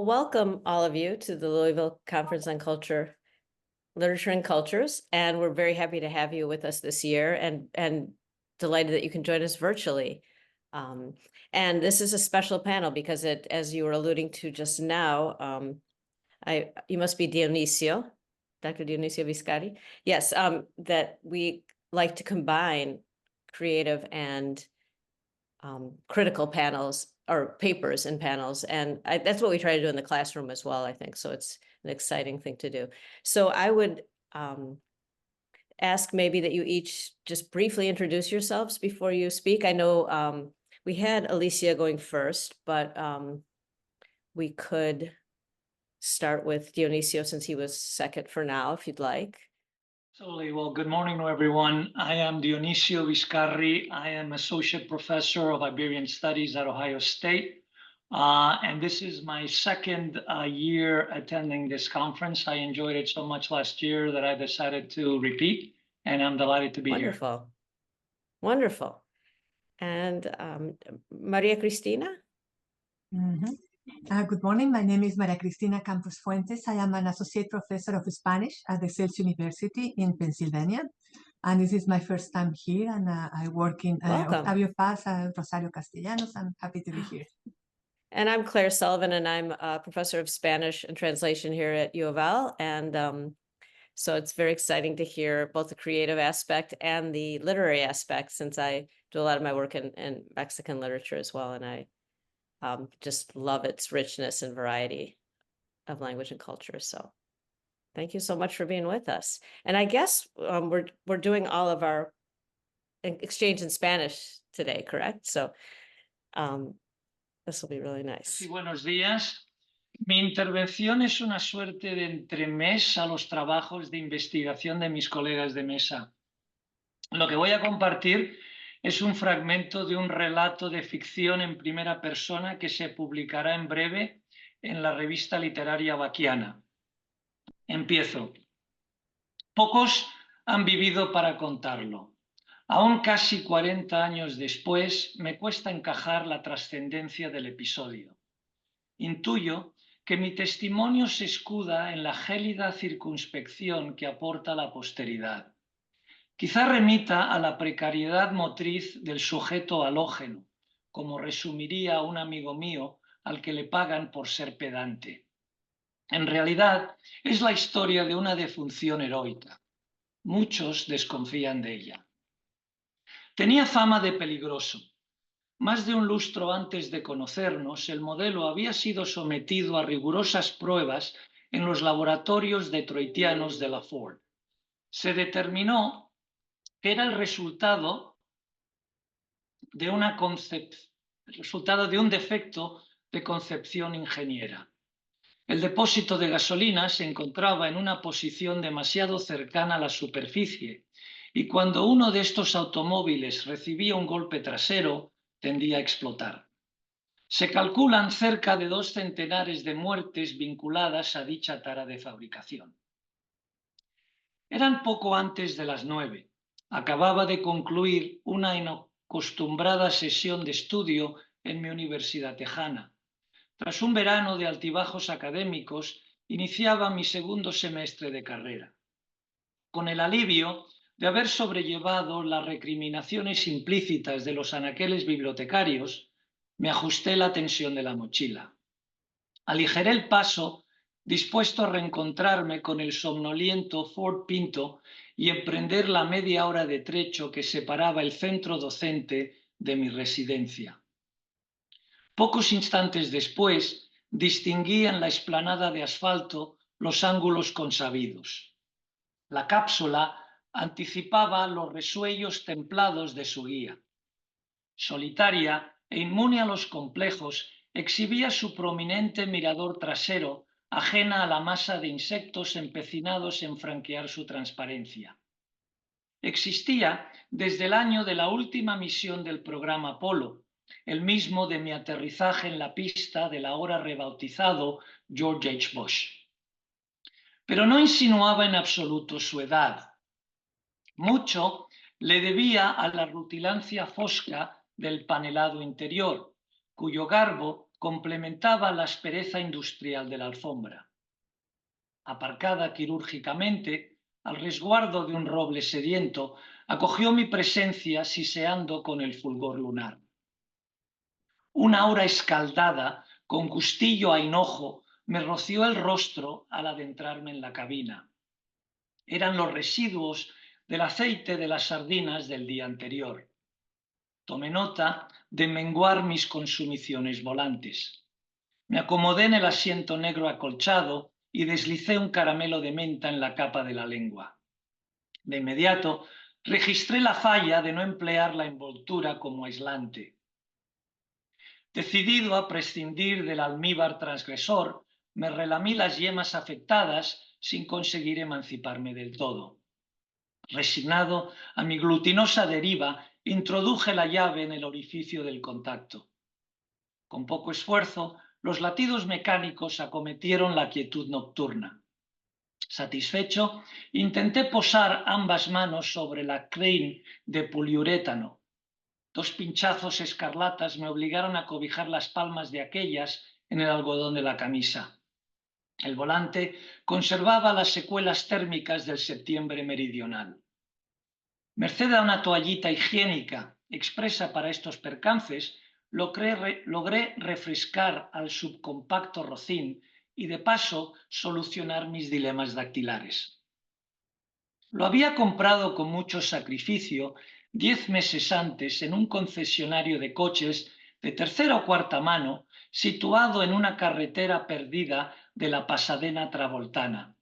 welcome all of you to the Louisville Conference on Culture, Literature and Cultures, and we're very happy to have you with us this year and delighted that you can join us virtually. And this is a special panel because as you were alluding to just now, you must be Dionisio, Dr. Dionisio Viscardi. Yes, that we like to combine creative and critical panels or papers and panels. And that's what we try to do in the classroom as well, I think. So it's an exciting thing to do. So I would ask maybe that you each just briefly introduce yourselves before you speak. I know we had Alicia going first, but we could start with Dionisio since he was second for now, if you'd like. Absolutely. Well, good morning to everyone. I am Dionisio Viscardi. I am Associate Professor of Iberian Studies at Ohio State. And this is my second year attending this conference. I enjoyed it so much last year that I decided to repeat, and I'm delighted to be here. Wonderful. Wonderful. And Maria Cristina? Good morning. My name is Maria Cristina Campos Fuentes. I am an associate professor of Spanish at the Sells University in Pennsylvania. And this is my first time here. And I work in Octavio Paz and Rosario Castellanos. I'm happy to be here. And I'm Claire Sullivan, and I'm a professor of Spanish and translation here at U of L. And so it's very exciting to hear both the creative aspect and the literary aspect, since I do a lot of my work in Mexican literature as well. And I just love its richness and variety of language and culture. So thank you so much for being with us. And I guess we're doing all of our exchange in Spanish today, correct? So this will be really nice. Sí, buenos días. Mi intervención es una suerte de entremés a los trabajos de investigación de mis colegas de mesa. Lo que voy a compartir es un fragmento de un relato de ficción en primera persona que se publicará en breve en la revista literaria Baquiana. Empiezo. Pocos han vivido para contarlo. Aún casi 40 años después, me cuesta encajar la trascendencia del episodio. Intuyo que mi testimonio se escuda en la gélida circunspección que aporta la posteridad. Quizá remita a la precariedad motriz del sujeto halógeno, como resumiría un amigo mío al que le pagan por ser pedante. En realidad, es la historia de una defunción heroica. Muchos desconfían de ella. Tenía fama de peligroso. Más de un lustro antes de conocernos, el modelo había sido sometido a rigurosas pruebas en los laboratorios detroitianos de la Ford. Se determinó que era el resultado de un defecto de concepción ingeniera. El depósito de gasolina se encontraba en una posición demasiado cercana a la superficie y cuando uno de estos automóviles recibía un golpe trasero, tendía a explotar. Se calculan cerca de 2 centenares de muertes vinculadas a dicha tara de fabricación. Eran poco antes de las 9. Acababa de concluir una inacostumbrada sesión de estudio en mi universidad tejana. Tras un verano de altibajos académicos, iniciaba mi segundo semestre de carrera. Con el alivio de haber sobrellevado las recriminaciones implícitas de los anaqueles bibliotecarios, me ajusté la tensión de la mochila. Aligeré el paso, dispuesto a reencontrarme con el somnoliento Ford Pinto y emprender la media hora de trecho que separaba el centro docente de mi residencia. Pocos instantes después, distinguí en la explanada de asfalto los ángulos consabidos. La cápsula anticipaba los resuellos templados de su guía. Solitaria e inmune a los complejos, exhibía su prominente mirador trasero, ajena a la masa de insectos empecinados en franquear su transparencia. Existía desde el año de la última misión del programa Apolo, el mismo de mi aterrizaje en la pista del ahora rebautizado George H. Bush. Pero no insinuaba en absoluto su edad. Mucho le debía a la rutilancia fosca del panelado interior, cuyo garbo complementaba la aspereza industrial de la alfombra. Aparcada quirúrgicamente, al resguardo de un roble sediento, acogió mi presencia siseando con el fulgor lunar. Una aura escaldada, con gustillo a hinojo, me roció el rostro al adentrarme en la cabina. Eran los residuos del aceite de las sardinas del día anterior. Tomé nota de menguar mis consumiciones volantes. Me acomodé en el asiento negro acolchado y deslicé un caramelo de menta en la capa de la lengua. De inmediato registré la falla de no emplear la envoltura como aislante. Decidido a prescindir del almíbar transgresor, me relamí las yemas afectadas sin conseguir emanciparme del todo. Resignado a mi glutinosa deriva, introduje la llave en el orificio del contacto. Con poco esfuerzo, los latidos mecánicos acometieron la quietud nocturna. Satisfecho, intenté posar ambas manos sobre la crane de poliurétano. 2 pinchazos escarlatas me obligaron a cobijar las palmas de aquellas en el algodón de la camisa. El volante conservaba las secuelas térmicas del septiembre meridional. Merced a una toallita higiénica expresa para estos percances, logré refrescar al subcompacto rocín y de paso solucionar mis dilemas dactilares. Lo había comprado con mucho sacrificio 10 meses antes en un concesionario de coches de tercera o cuarta mano situado en una carretera perdida de la Pasadena travoltana.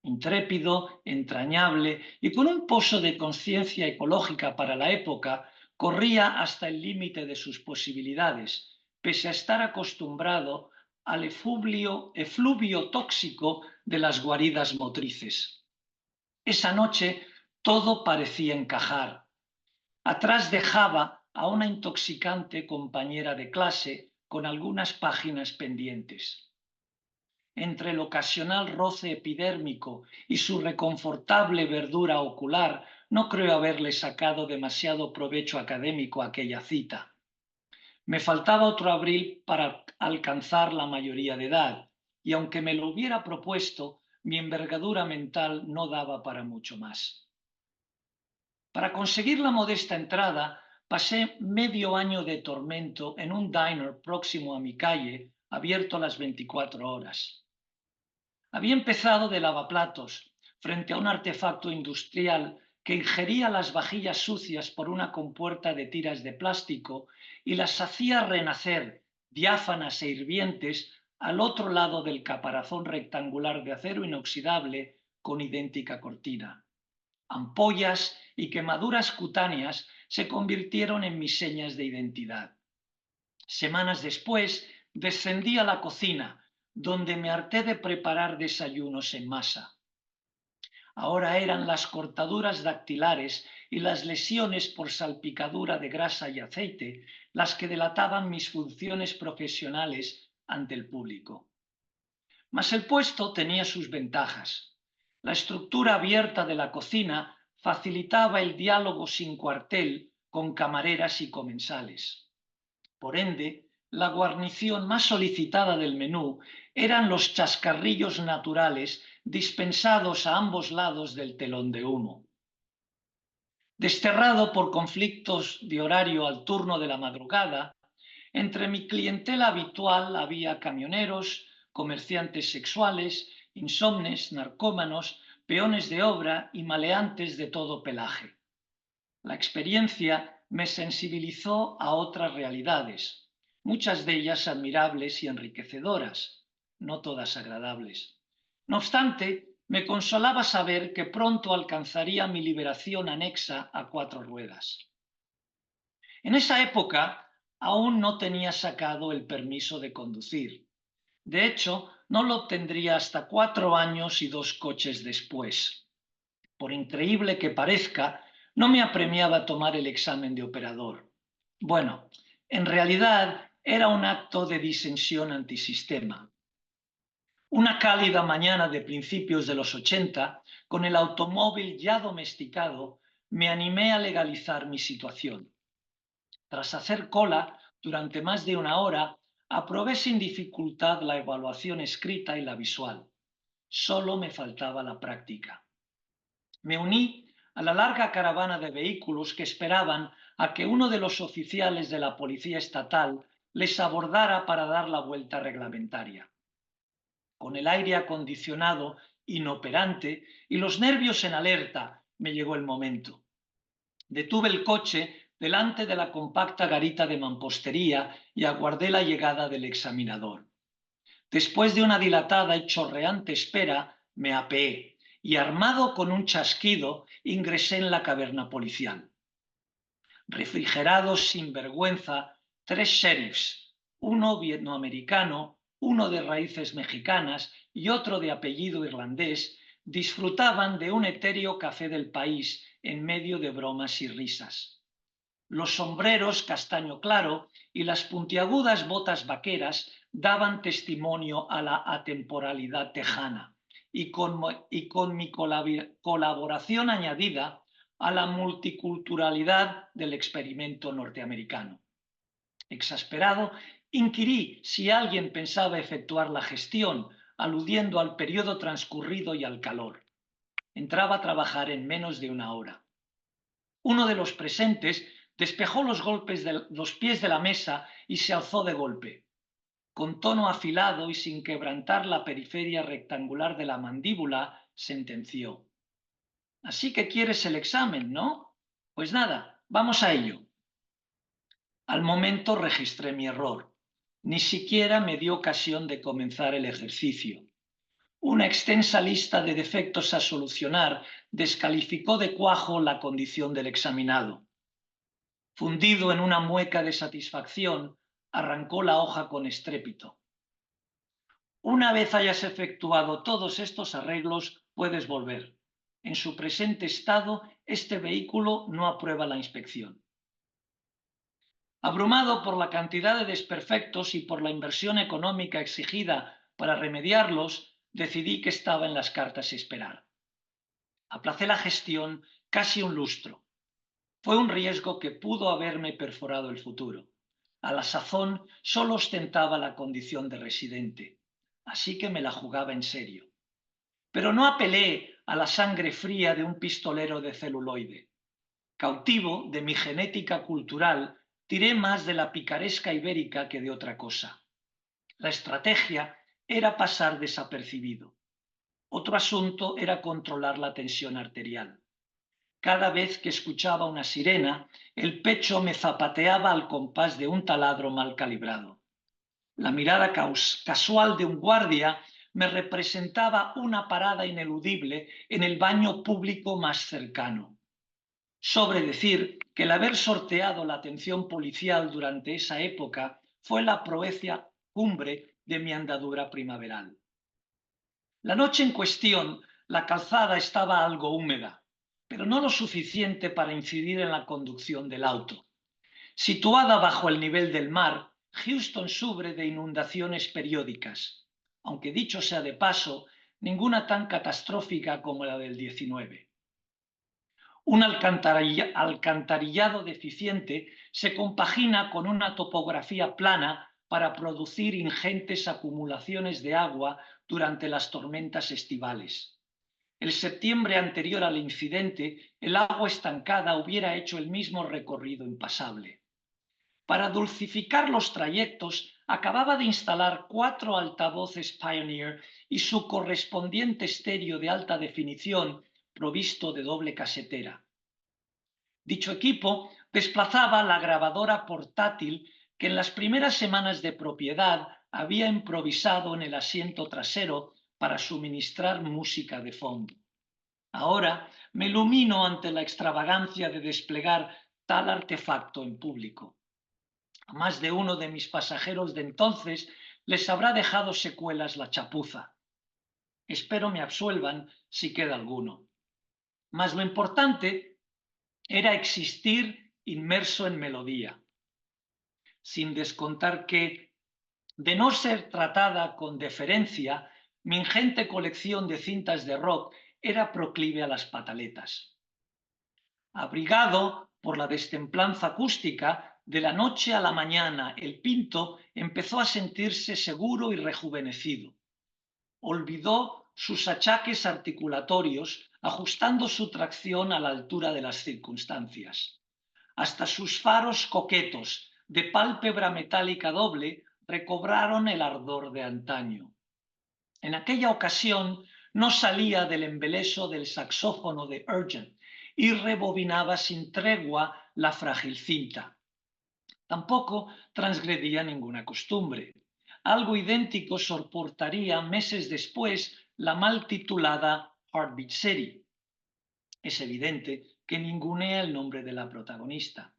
Intrépido, entrañable y con un pozo de conciencia ecológica para la época, corría hasta el límite de sus posibilidades, pese a estar acostumbrado al efluvio tóxico de las guaridas motrices. Esa noche todo parecía encajar. Atrás dejaba a una intoxicante compañera de clase con algunas páginas pendientes. Entre el ocasional roce epidérmico y su reconfortable verdura ocular, no creo haberle sacado demasiado provecho académico a aquella cita. Me faltaba otro abril para alcanzar la mayoría de edad, y aunque me lo hubiera propuesto, mi envergadura mental no daba para mucho más. Para conseguir la modesta entrada, pasé medio año de tormento en un diner próximo a mi calle, abierto a las 24 horas. Había empezado de lavaplatos, frente a un artefacto industrial que ingería las vajillas sucias por una compuerta de tiras de plástico y las hacía renacer, diáfanas e hirvientes, al otro lado del caparazón rectangular de acero inoxidable con idéntica cortina. Ampollas y quemaduras cutáneas se convirtieron en mis señas de identidad. Semanas después descendí a la cocina, donde me harté de preparar desayunos en masa. Ahora eran las cortaduras dactilares y las lesiones por salpicadura de grasa y aceite las que delataban mis funciones profesionales ante el público. Mas el puesto tenía sus ventajas. La estructura abierta de la cocina facilitaba el diálogo sin cuartel con camareras y comensales. Por ende, la guarnición más solicitada del menú eran los chascarrillos naturales dispensados a ambos lados del telón de humo. Desterrado por conflictos de horario al turno de la madrugada, entre mi clientela habitual había camioneros, comerciantes sexuales, insomnes, narcómanos, peones de obra y maleantes de todo pelaje. La experiencia me sensibilizó a otras realidades, muchas de ellas admirables y enriquecedoras, no todas agradables. No obstante, me consolaba saber que pronto alcanzaría mi liberación anexa a 4 ruedas. En esa época aún no tenía sacado el permiso de conducir. De hecho, no lo obtendría hasta 4 años y 2 coches después. Por increíble que parezca, no me apremiaba tomar el examen de operador. Bueno, en realidad era un acto de disensión antisistema. Una cálida mañana de principios de los 80, con el automóvil ya domesticado, me animé a legalizar mi situación. Tras hacer cola, durante más de una hora, aprobé sin dificultad la evaluación escrita y la visual. Solo me faltaba la práctica. Me uní a la larga caravana de vehículos que esperaban a que uno de los oficiales de la policía estatal les abordara para dar la vuelta reglamentaria. Con el aire acondicionado inoperante y los nervios en alerta, me llegó el momento. Detuve el coche delante de la compacta garita de mampostería y aguardé la llegada del examinador. Después de una dilatada y chorreante espera, me apeé y, armado con un chasquido, ingresé en la caverna policial. Refrigerados sin vergüenza, 3 sheriffs, uno vietnoamericano, uno de raíces mexicanas y otro de apellido irlandés, disfrutaban de un etéreo café del país en medio de bromas y risas. Los sombreros castaño claro y las puntiagudas botas vaqueras daban testimonio a la atemporalidad tejana y con mi colaboración añadida a la multiculturalidad del experimento norteamericano. Exasperado, inquirí si alguien pensaba efectuar la gestión, aludiendo al periodo transcurrido y al calor. Entraba a trabajar en menos de una hora. Uno de los presentes despejó los pies de la mesa y se alzó de golpe. Con tono afilado y sin quebrantar la periferia rectangular de la mandíbula, sentenció: «Así que quieres el examen, ¿no? Pues nada, vamos a ello». Al momento registré mi error. Ni siquiera me dio ocasión de comenzar el ejercicio. Una extensa lista de defectos a solucionar descalificó de cuajo la condición del examinado. Fundido en una mueca de satisfacción, arrancó la hoja con estrépito. «Una vez hayas efectuado todos estos arreglos, puedes volver. En su presente estado, este vehículo no aprueba la inspección». Abrumado por la cantidad de desperfectos y por la inversión económica exigida para remediarlos, decidí que estaba en las cartas esperar. Aplacé la gestión casi un lustro. Fue un riesgo que pudo haberme perforado el futuro. A la sazón solo ostentaba la condición de residente, así que me la jugaba en serio. Pero no apelé a la sangre fría de un pistolero de celuloide. Cautivo de mi genética cultural, tiré más de la picaresca ibérica que de otra cosa. La estrategia era pasar desapercibido. Otro asunto era controlar la tensión arterial. Cada vez que escuchaba una sirena, el pecho me zapateaba al compás de un taladro mal calibrado. La mirada casual de un guardia me representaba una parada ineludible en el baño público más cercano. Sobre decir que el haber sorteado la atención policial durante esa época fue la proeza cumbre de mi andadura primaveral. La noche en cuestión, la calzada estaba algo húmeda, pero no lo suficiente para incidir en la conducción del auto. Situada bajo el nivel del mar, Houston sufre de inundaciones periódicas, aunque dicho sea de paso, ninguna tan catastrófica como la del 19. Un alcantarillado deficiente se compagina con una topografía plana para producir ingentes acumulaciones de agua durante las tormentas estivales. El septiembre anterior al incidente, el agua estancada hubiera hecho el mismo recorrido impasable. Para dulcificar los trayectos, acababa de instalar 4 altavoces Pioneer y su correspondiente estéreo de alta definición provisto de doble casetera. Dicho equipo desplazaba la grabadora portátil que en las primeras semanas de propiedad había improvisado en el asiento trasero para suministrar música de fondo. Ahora me ilumino ante la extravagancia de desplegar tal artefacto en público. A más de uno de mis pasajeros de entonces les habrá dejado secuelas la chapuza. Espero me absuelvan si queda alguno. Mas lo importante era existir inmerso en melodía, sin descontar que, de no ser tratada con deferencia, mi ingente colección de cintas de rock era proclive a las pataletas. Abrigado por la destemplanza acústica, De la noche a la mañana, el Pinto empezó a sentirse seguro y rejuvenecido. Olvidó sus achaques articulatorios, ajustando su tracción a la altura de las circunstancias. Hasta sus faros coquetos, de pálpebra metálica doble, recobraron el ardor de antaño. En aquella ocasión no salía del embeleso del saxófono de Urgent y rebobinaba sin tregua la frágil cinta. Tampoco transgredía ninguna costumbre. Algo idéntico soportaría meses después la mal titulada Heartbeat City. Es evidente que ningunea el nombre de la protagonista.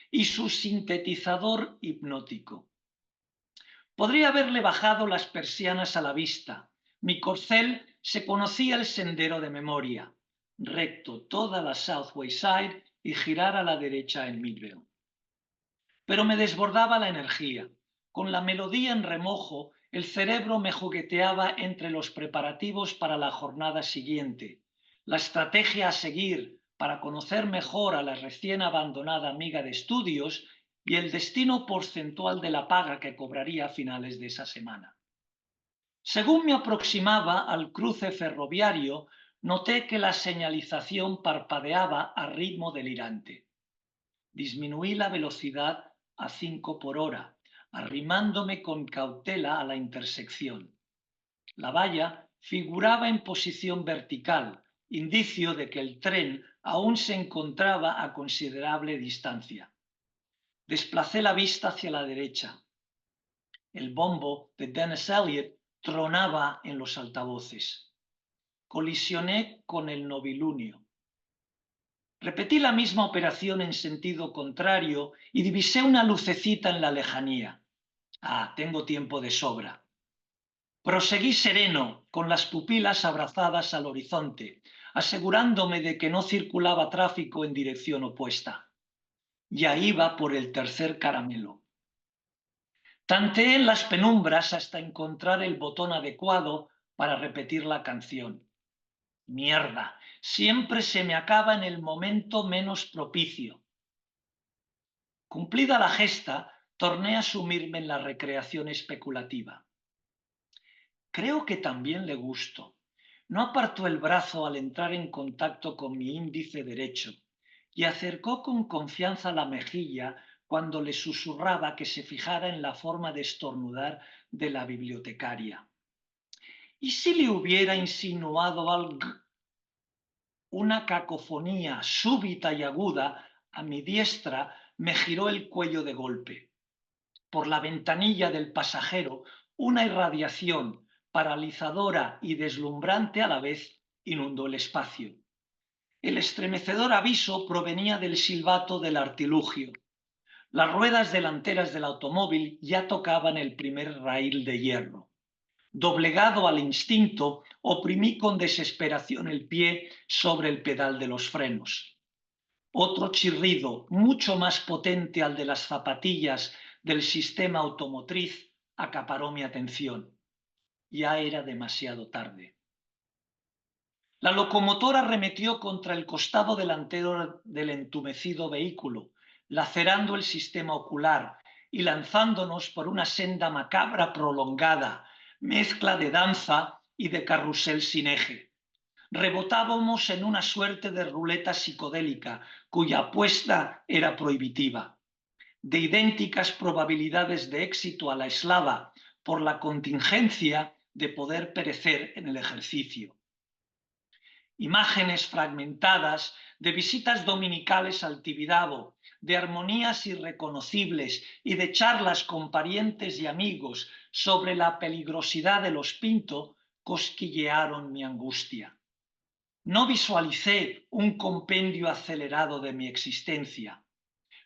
Y su sintetizador hipnótico. Podría haberle bajado las persianas a la vista. Mi corcel se conocía el sendero de memoria, recto toda la Southway Side y girar a la derecha en Midvale. Pero me desbordaba la energía. Con la melodía en remojo, el cerebro me jugueteaba entre los preparativos para la jornada siguiente, la estrategia a seguir para conocer mejor a la recién abandonada amiga de estudios y el destino porcentual de la paga que cobraría a finales de esa semana. Según me aproximaba al cruce ferroviario, noté que la señalización parpadeaba a ritmo delirante. Disminuí la velocidad a 5 por hora, arrimándome con cautela a la intersección. La valla figuraba en posición vertical, indicio de que el tren aún se encontraba a considerable distancia. Desplacé la vista hacia la derecha. El bombo de Dennis Elliott tronaba en los altavoces. Colisioné con el novilunio. Repetí la misma operación en sentido contrario y divisé una lucecita en la lejanía. Ah, tengo tiempo de sobra. Proseguí sereno, con las pupilas abrazadas al horizonte, asegurándome de que no circulaba tráfico en dirección opuesta. Ya iba por el tercer caramelo. Tanteé en las penumbras hasta encontrar el botón adecuado para repetir la canción. Mierda, siempre se me acaba en el momento menos propicio. Cumplida la gesta, torné a sumirme en la recreación especulativa. Creo que también le gusto. No apartó el brazo al entrar en contacto con mi índice derecho y acercó con confianza la mejilla cuando le susurraba que se fijara en la forma de estornudar de la bibliotecaria. ¿Y si le hubiera insinuado algo? Una cacofonía súbita y aguda a mi diestra me giró el cuello de golpe. Por la ventanilla del pasajero, una irradiación paralizadora y deslumbrante a la vez inundó el espacio. El estremecedor aviso provenía del silbato del artilugio. Las ruedas delanteras del automóvil ya tocaban el primer raíl de hierro. Doblegado al instinto, oprimí con desesperación el pie sobre el pedal de los frenos. Otro chirrido, mucho más potente al de las zapatillas del sistema automotriz, acaparó mi atención. Ya era demasiado tarde. La locomotora arremetió contra el costado delantero del entumecido vehículo, lacerando el sistema ocular y lanzándonos por una senda macabra prolongada, mezcla de danza y de carrusel sin eje. Rebotábamos en una suerte de ruleta psicodélica, cuya apuesta era prohibitiva. De idénticas probabilidades de éxito a la eslava por la contingencia de poder perecer en el ejercicio. Imágenes fragmentadas de visitas dominicales al Tibidabo, de armonías irreconocibles y de charlas con parientes y amigos sobre la peligrosidad de los Pinto cosquillearon mi angustia. No visualicé un compendio acelerado de mi existencia,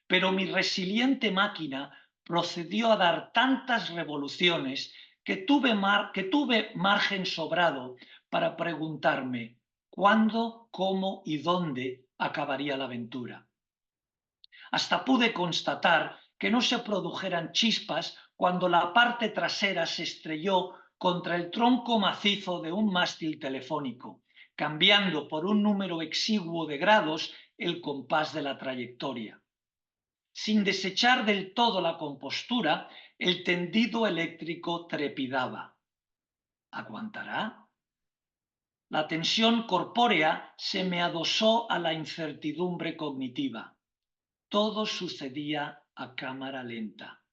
pero mi resiliente máquina procedió a dar tantas revoluciones que tuve margen sobrado para preguntarme cuándo, cómo y dónde acabaría la aventura. Hasta pude constatar que no se produjeran chispas cuando la parte trasera se estrelló contra el tronco macizo de un mástil telefónico, cambiando por un número exiguo de grados el compás de la trayectoria. Sin desechar del todo la compostura, el tendido eléctrico trepidaba. ¿Aguantará? La tensión corpórea se me adosó a la incertidumbre cognitiva. Todo sucedía a cámara lenta.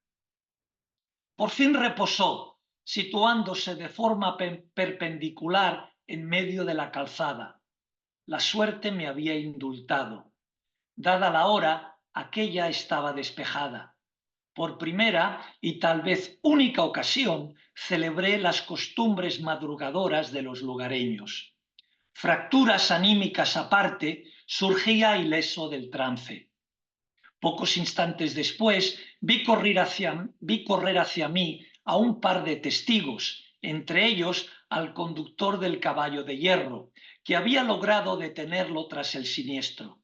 Por fin reposó, situándose de forma perpendicular en medio de la calzada. La suerte me había indultado. Dada la hora, aquella estaba despejada. Por primera y tal vez única ocasión, celebré las costumbres madrugadoras de los lugareños. Fracturas anímicas aparte, surgía ileso del trance. Pocos instantes después, vi correr hacia mí a un par de testigos, entre ellos al conductor del caballo de hierro, que había logrado detenerlo tras el siniestro.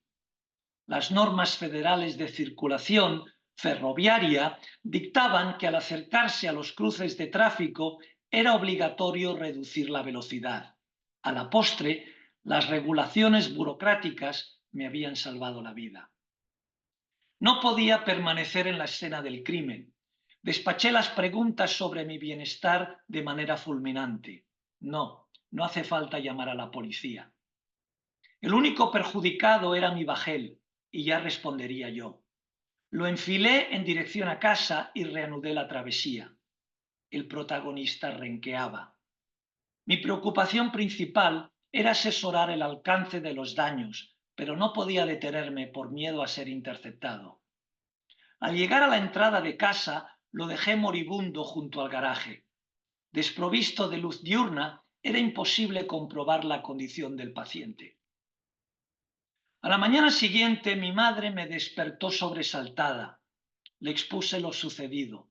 Las normas federales de circulación ferroviaria dictaban que al acercarse a los cruces de tráfico era obligatorio reducir la velocidad. A la postre, las regulaciones burocráticas me habían salvado la vida. No podía permanecer en la escena del crimen. Despaché las preguntas sobre mi bienestar de manera fulminante. No hace falta llamar a la policía. El único perjudicado era mi bajel, y ya respondería yo. Lo enfilé en dirección a casa y reanudé la travesía. El protagonista renqueaba. Mi preocupación principal era asesorar el alcance de los daños, pero no podía detenerme por miedo a ser interceptado. Al llegar a la entrada de casa, lo dejé moribundo junto al garaje. Desprovisto de luz diurna, era imposible comprobar la condición del paciente. A la mañana siguiente, mi madre me despertó sobresaltada. Le expuse lo sucedido.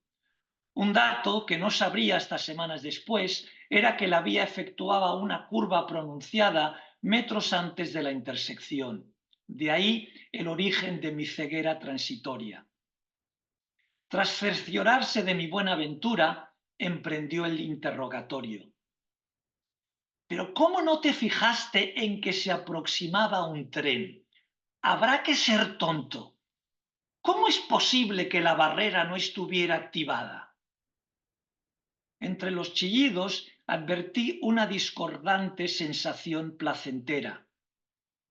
Un dato que no sabría hasta semanas después era que la vía efectuaba una curva pronunciada metros antes de la intersección. De ahí el origen de mi ceguera transitoria. Tras cerciorarse de mi buena ventura, emprendió el interrogatorio. ¿Pero cómo no te fijaste en que se aproximaba un tren? Habrá que ser tonto. ¿Cómo es posible que la barrera no estuviera activada? Entre los chillidos advertí una discordante sensación placentera.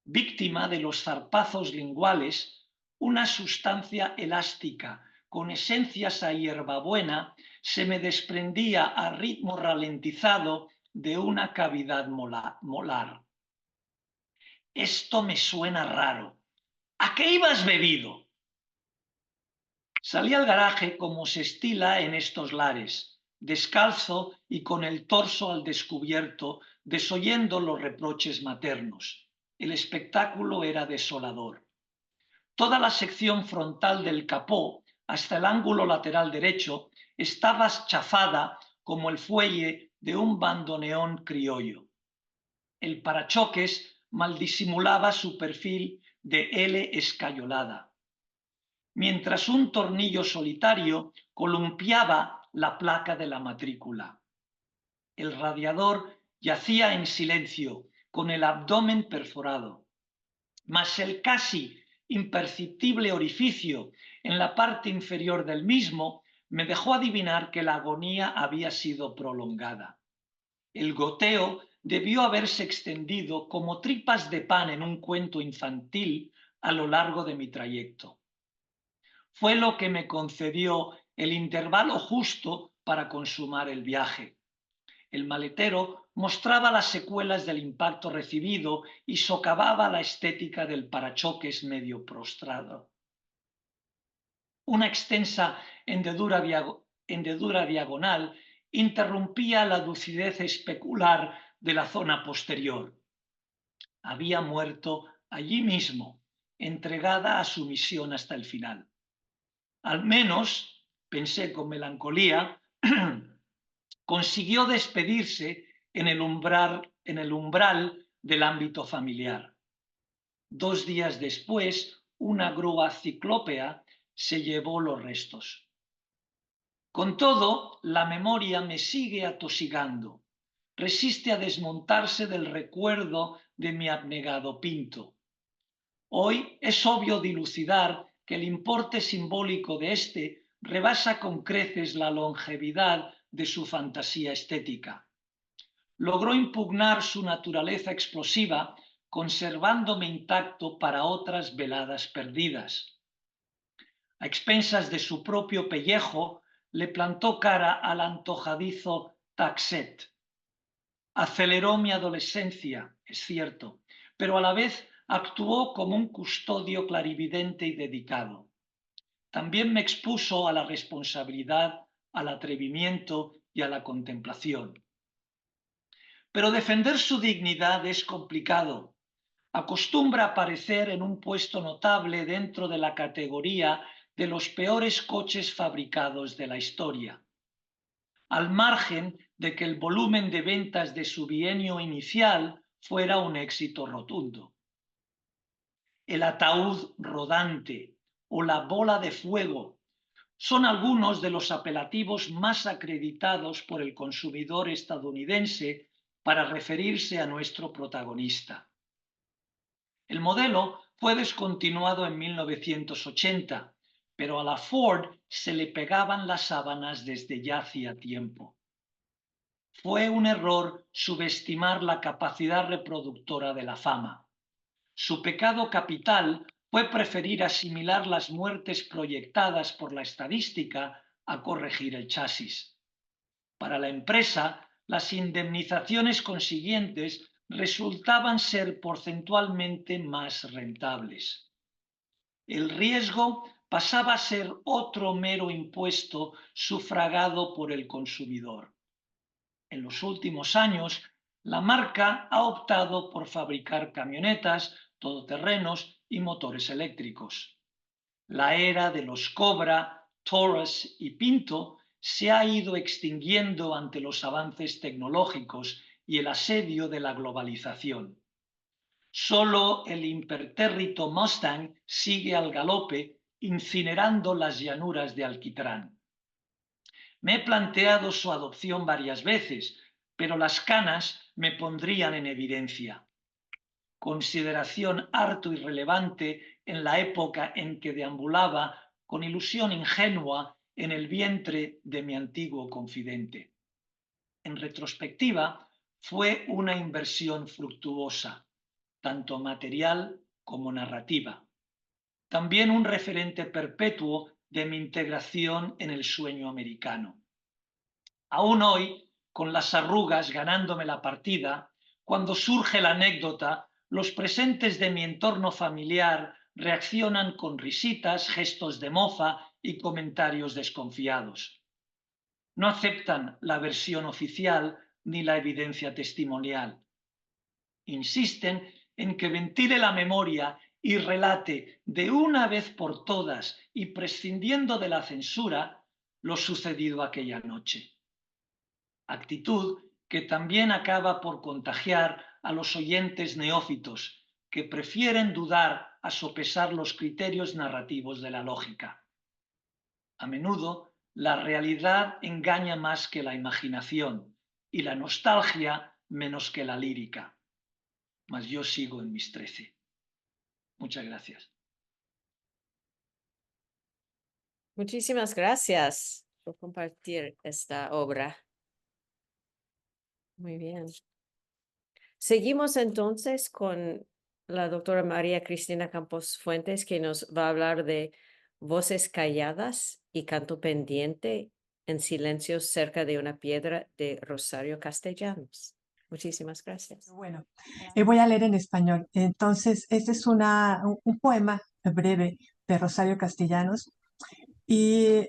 Víctima de los zarpazos linguales, una sustancia elástica con esencias a hierbabuena se me desprendía a ritmo ralentizado de una cavidad molar. Esto me suena raro. ¿A qué ibas bebido? Salí al garaje como se estila en estos lares, descalzo y con el torso al descubierto, desoyendo los reproches maternos. El espectáculo era desolador. Toda la sección frontal del capó, hasta el ángulo lateral derecho, estaba chafada como el fuelle de un bandoneón criollo. El parachoques mal disimulaba su perfil de L escayolada, mientras un tornillo solitario columpiaba la placa de la matrícula. El radiador yacía en silencio, con el abdomen perforado, mas el casi imperceptible orificio en la parte inferior del mismo me dejó adivinar que la agonía había sido prolongada. El goteo debió haberse extendido como tripas de pan en un cuento infantil a lo largo de mi trayecto. Fue lo que me concedió el intervalo justo para consumar el viaje. El maletero mostraba las secuelas del impacto recibido y socavaba la estética del parachoques medio prostrado. Una extensa hendedura diagonal interrumpía la lucidez especular de la zona posterior. Había muerto allí mismo, entregada a su misión hasta el final. Al menos, pensé con melancolía, consiguió despedirse en el umbral del ámbito familiar. 2 días después, una grúa ciclópea se llevó los restos. Con todo, la memoria me sigue atosigando. Resiste a desmontarse del recuerdo de mi abnegado Pinto. Hoy es obvio dilucidar que el importe simbólico de este rebasa con creces la longevidad de su fantasía estética. Logró impugnar su naturaleza explosiva, conservándome intacto para otras veladas perdidas. A expensas de su propio pellejo, le plantó cara al antojadizo Taxet. Aceleró mi adolescencia, es cierto, pero a la vez actuó como un custodio clarividente y dedicado. También me expuso a la responsabilidad, al atrevimiento y a la contemplación. Pero defender su dignidad es complicado. Acostumbra aparecer en un puesto notable dentro de la categoría de los peores coches fabricados de la historia. Al margen de que el volumen de ventas de su bienio inicial fuera un éxito rotundo. El ataúd rodante o la bola de fuego son algunos de los apelativos más acreditados por el consumidor estadounidense para referirse a nuestro protagonista. El modelo fue descontinuado en 1980, pero a la Ford se le pegaban las sábanas desde ya hacía tiempo. Fue un error subestimar la capacidad reproductora de la fama. Su pecado capital fue preferir asimilar las muertes proyectadas por la estadística a corregir el chasis. Para la empresa, las indemnizaciones consiguientes resultaban ser porcentualmente más rentables. El riesgo pasaba a ser otro mero impuesto sufragado por el consumidor. En los últimos años, la marca ha optado por fabricar camionetas, todoterrenos y motores eléctricos. La era de los Cobra, Taurus y Pinto se ha ido extinguiendo ante los avances tecnológicos y el asedio de la globalización. Solo el impertérrito Mustang sigue al galope, incinerando las llanuras de alquitrán. Me he planteado su adopción varias veces, pero las canas me pondrían en evidencia. Consideración harto irrelevante en la época en que deambulaba con ilusión ingenua en el vientre de mi antiguo confidente. En retrospectiva, fue una inversión fructuosa, tanto material como narrativa. También un referente perpetuo de mi integración en el sueño americano. Aún hoy, con las arrugas ganándome la partida, cuando surge la anécdota, los presentes de mi entorno familiar reaccionan con risitas, gestos de mofa y comentarios desconfiados. No aceptan la versión oficial ni la evidencia testimonial. Insisten en que ventile la memoria y relate de una vez por todas y prescindiendo de la censura lo sucedido aquella noche. Actitud que también acaba por contagiar a los oyentes neófitos que prefieren dudar a sopesar los criterios narrativos de la lógica. A menudo la realidad engaña más que la imaginación y la nostalgia menos que la lírica. Mas yo sigo en mis 13. Muchas gracias. Muchísimas gracias por compartir esta obra. Muy bien. Seguimos entonces con la doctora María Cristina Campos Fuentes, que nos va a hablar de Voces calladas y canto pendiente en silencio cerca de una piedra de Rosario Castellanos. Muchísimas gracias. Bueno, voy a leer en español. Entonces, este es un poema breve de Rosario Castellanos y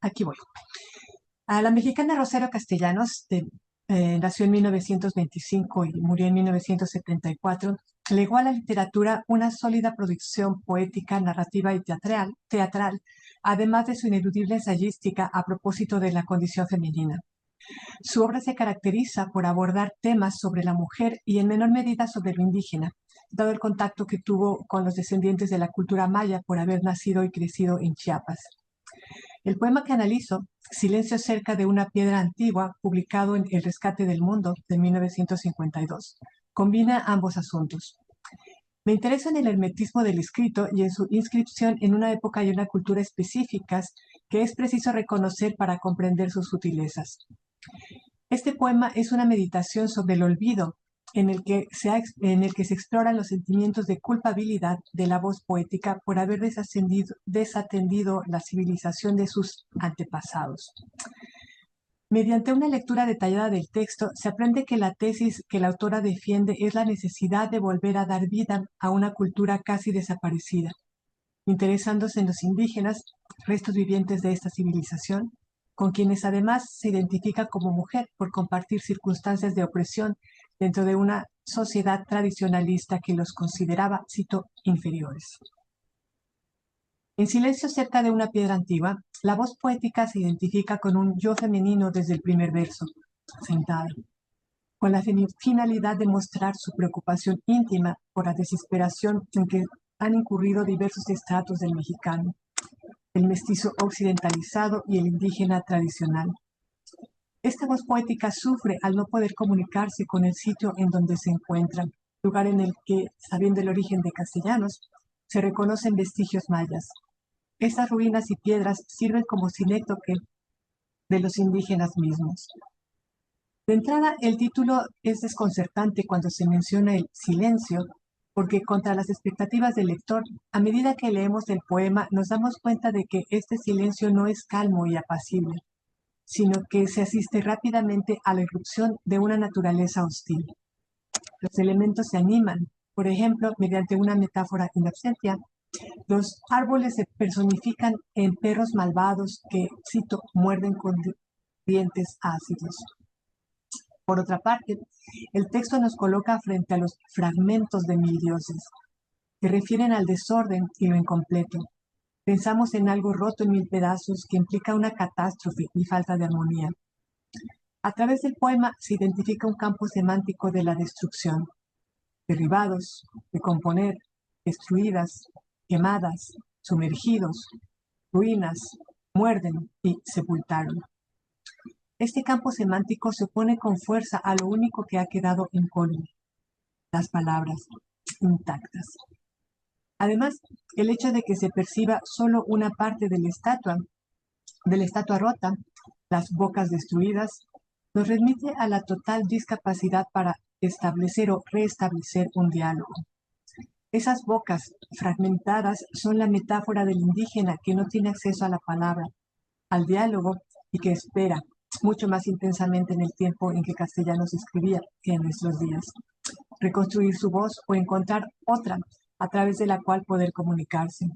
aquí voy. A la mexicana Rosario Castellanos, nació en 1925 y murió en 1974, legó a la literatura una sólida producción poética, narrativa y teatral, además de su ineludible ensayística a propósito de la condición femenina. Su obra se caracteriza por abordar temas sobre la mujer y en menor medida sobre lo indígena, dado el contacto que tuvo con los descendientes de la cultura maya por haber nacido y crecido en Chiapas. El poema que analizo, Silencio cerca de una piedra antigua, publicado en El rescate del mundo de 1952, combina ambos asuntos. Me interesa en el hermetismo del escrito y en su inscripción en una época y una cultura específicas que es preciso reconocer para comprender sus sutilezas. Este poema es una meditación sobre el olvido, en el que se exploran los sentimientos de culpabilidad de la voz poética por haber desatendido la civilización de sus antepasados. Mediante una lectura detallada del texto, se aprende que la tesis que la autora defiende es la necesidad de volver a dar vida a una cultura casi desaparecida, interesándose en los indígenas, restos vivientes de esta civilización, con quienes además se identifica como mujer por compartir circunstancias de opresión dentro de una sociedad tradicionalista que los consideraba, cito, inferiores. En silencio cerca de una piedra antigua, la voz poética se identifica con un yo femenino desde el primer verso, sentada, con la finalidad de mostrar su preocupación íntima por la desesperación en que han incurrido diversos estratos del mexicano, el mestizo occidentalizado y el indígena tradicional. Esta voz poética sufre al no poder comunicarse con el sitio en donde se encuentra, lugar en el que, sabiendo el origen de Castellanos, se reconocen vestigios mayas. Estas ruinas y piedras sirven como sinécdoque de los indígenas mismos. De entrada, el título es desconcertante cuando se menciona el silencio, porque contra las expectativas del lector, a medida que leemos el poema, nos damos cuenta de que este silencio no es calmo y apacible, sino que se asiste rápidamente a la irrupción de una naturaleza hostil. Los elementos se animan, por ejemplo, mediante una metáfora in absentia. Los árboles se personifican en perros malvados que, cito, muerden con dientes ácidos. Por otra parte, el texto nos coloca frente a los fragmentos de mil dioses, que refieren al desorden y lo incompleto. Pensamos en algo roto en mil pedazos que implica una catástrofe y falta de armonía. A través del poema se identifica un campo semántico de la destrucción. Derribados, recomponer, destruidas, quemadas, sumergidos, ruinas, muerden y sepultaron. Este campo semántico se opone con fuerza a lo único que ha quedado incólume, las palabras intactas. Además, el hecho de que se perciba solo una parte de la estatua rota, las bocas destruidas, nos remite a la total discapacidad para establecer o restablecer un diálogo. Esas bocas fragmentadas son la metáfora del indígena que no tiene acceso a la palabra, al diálogo y que espera, mucho más intensamente en el tiempo en que Castellanos escribía que en nuestros días, reconstruir su voz o encontrar otra a través de la cual poder comunicarse.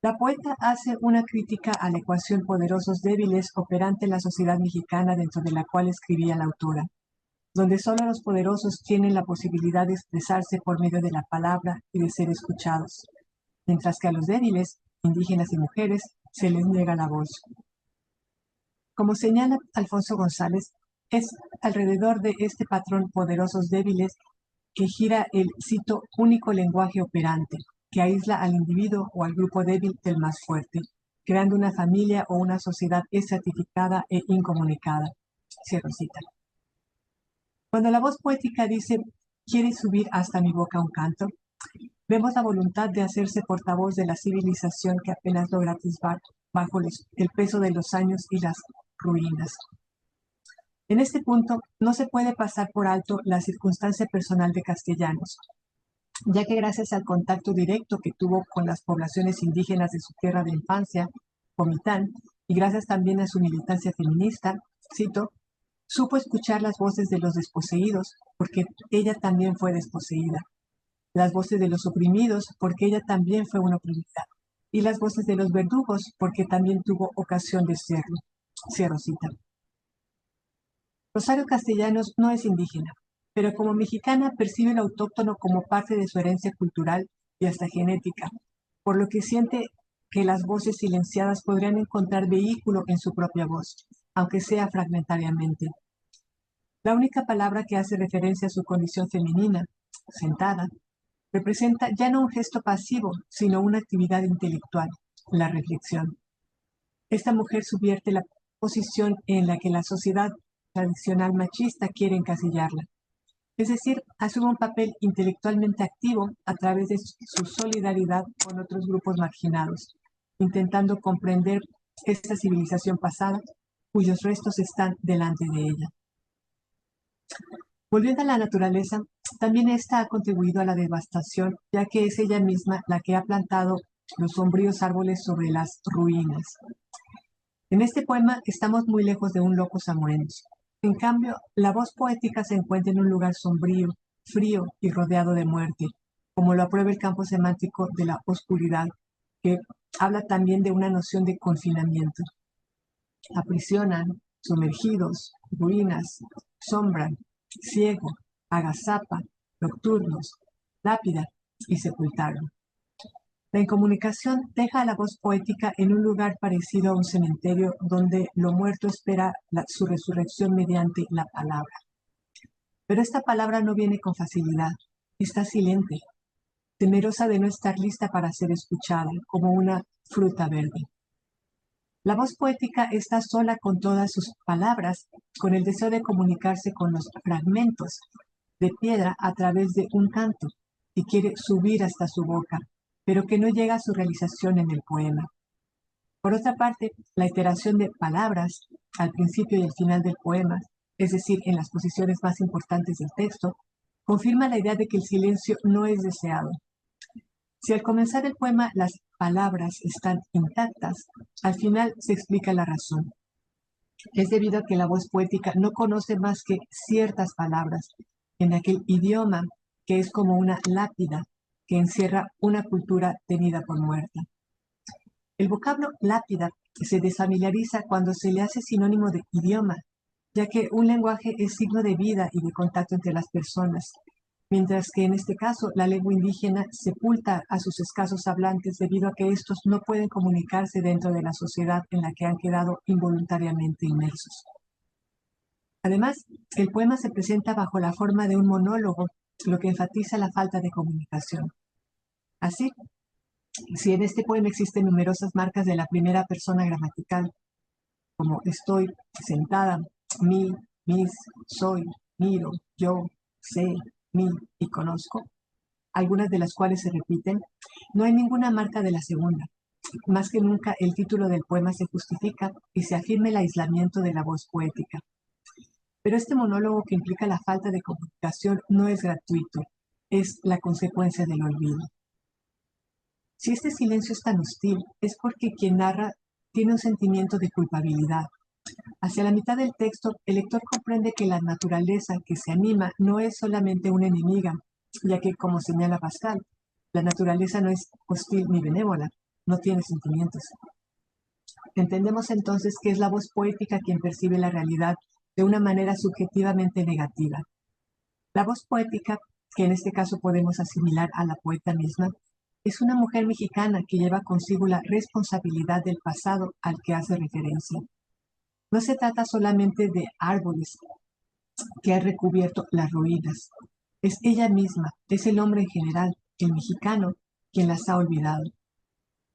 La poeta hace una crítica a la ecuación poderosos débiles operante en la sociedad mexicana dentro de la cual escribía la autora, donde solo los poderosos tienen la posibilidad de expresarse por medio de la palabra y de ser escuchados, mientras que a los débiles, indígenas y mujeres, se les niega la voz. Como señala Alfonso González, es alrededor de este patrón poderosos débiles que gira el, cito, único lenguaje operante, que aísla al individuo o al grupo débil del más fuerte, creando una familia o una sociedad estratificada e incomunicada. Cierro cita. Cuando la voz poética dice, ¿quieres subir hasta mi boca un canto?, vemos la voluntad de hacerse portavoz de la civilización que apenas logra atisbar bajo el peso de los años y las ruinas. En este punto, no se puede pasar por alto la circunstancia personal de Castellanos, ya que gracias al contacto directo que tuvo con las poblaciones indígenas de su tierra de infancia, Comitán, y gracias también a su militancia feminista, cito, supo escuchar las voces de los desposeídos, porque ella también fue desposeída, las voces de los oprimidos, porque ella también fue una oprimida, y las voces de los verdugos, porque también tuvo ocasión de serlo. Cierro cita. Rosario Castellanos no es indígena, pero como mexicana percibe lo autóctono como parte de su herencia cultural y hasta genética, por lo que siente que las voces silenciadas podrían encontrar vehículo en su propia voz, aunque sea fragmentariamente. La única palabra que hace referencia a su condición femenina, sentada, representa ya no un gesto pasivo, sino una actividad intelectual, la reflexión. Esta mujer subvierte la posición en la que la sociedad tradicional machista quiere encasillarla. Es decir, asume un papel intelectualmente activo a través de su solidaridad con otros grupos marginados, intentando comprender esta civilización pasada cuyos restos están delante de ella. Volviendo a la naturaleza, también esta ha contribuido a la devastación, ya que es ella misma la que ha plantado los sombríos árboles sobre las ruinas. En este poema estamos muy lejos de un locus amoenus. En cambio, la voz poética se encuentra en un lugar sombrío, frío y rodeado de muerte, como lo aprueba el campo semántico de la oscuridad, que habla también de una noción de confinamiento. Aprisionan, sumergidos, ruinas, sombran, ciego, agazapa, nocturnos, lápida y sepultaron. La incomunicación deja a la voz poética en un lugar parecido a un cementerio donde lo muerto espera su resurrección mediante la palabra. Pero esta palabra no viene con facilidad, está silente, temerosa de no estar lista para ser escuchada, como una fruta verde. La voz poética está sola con todas sus palabras, con el deseo de comunicarse con los fragmentos de piedra a través de un canto, y quiere subir hasta su boca, pero que no llega a su realización en el poema. Por otra parte, la iteración de palabras al principio y al final del poema, es decir, en las posiciones más importantes del texto, confirma la idea de que el silencio no es deseado. Si al comenzar el poema las palabras están intactas, al final se explica la razón. Es debido a que la voz poética no conoce más que ciertas palabras en aquel idioma que es como una lápida que encierra una cultura tenida por muerta. El vocablo lápida se desfamiliariza cuando se le hace sinónimo de idioma, ya que un lenguaje es signo de vida y de contacto entre las personas, mientras que en este caso la lengua indígena sepulta a sus escasos hablantes debido a que estos no pueden comunicarse dentro de la sociedad en la que han quedado involuntariamente inmersos. Además, el poema se presenta bajo la forma de un monólogo, lo que enfatiza la falta de comunicación. Así, si en este poema existen numerosas marcas de la primera persona gramatical, como estoy, sentada, mi, mis, soy, miro, yo, sé, mi y conozco, algunas de las cuales se repiten, no hay ninguna marca de la segunda. Más que nunca el título del poema se justifica y se afirma el aislamiento de la voz poética. Pero este monólogo que implica la falta de comunicación no es gratuito, es la consecuencia del olvido. Si este silencio es tan hostil, es porque quien narra tiene un sentimiento de culpabilidad. Hacia la mitad del texto, el lector comprende que la naturaleza que se anima no es solamente una enemiga, ya que, como señala Pascal, la naturaleza no es hostil ni benévola, no tiene sentimientos. Entendemos entonces que es la voz poética quien percibe la realidad de una manera subjetivamente negativa. La voz poética, que en este caso podemos asimilar a la poeta misma, es una mujer mexicana que lleva consigo la responsabilidad del pasado al que hace referencia. No se trata solamente de árboles que han recubierto las ruinas. Es ella misma, es el hombre en general, el mexicano, quien las ha olvidado.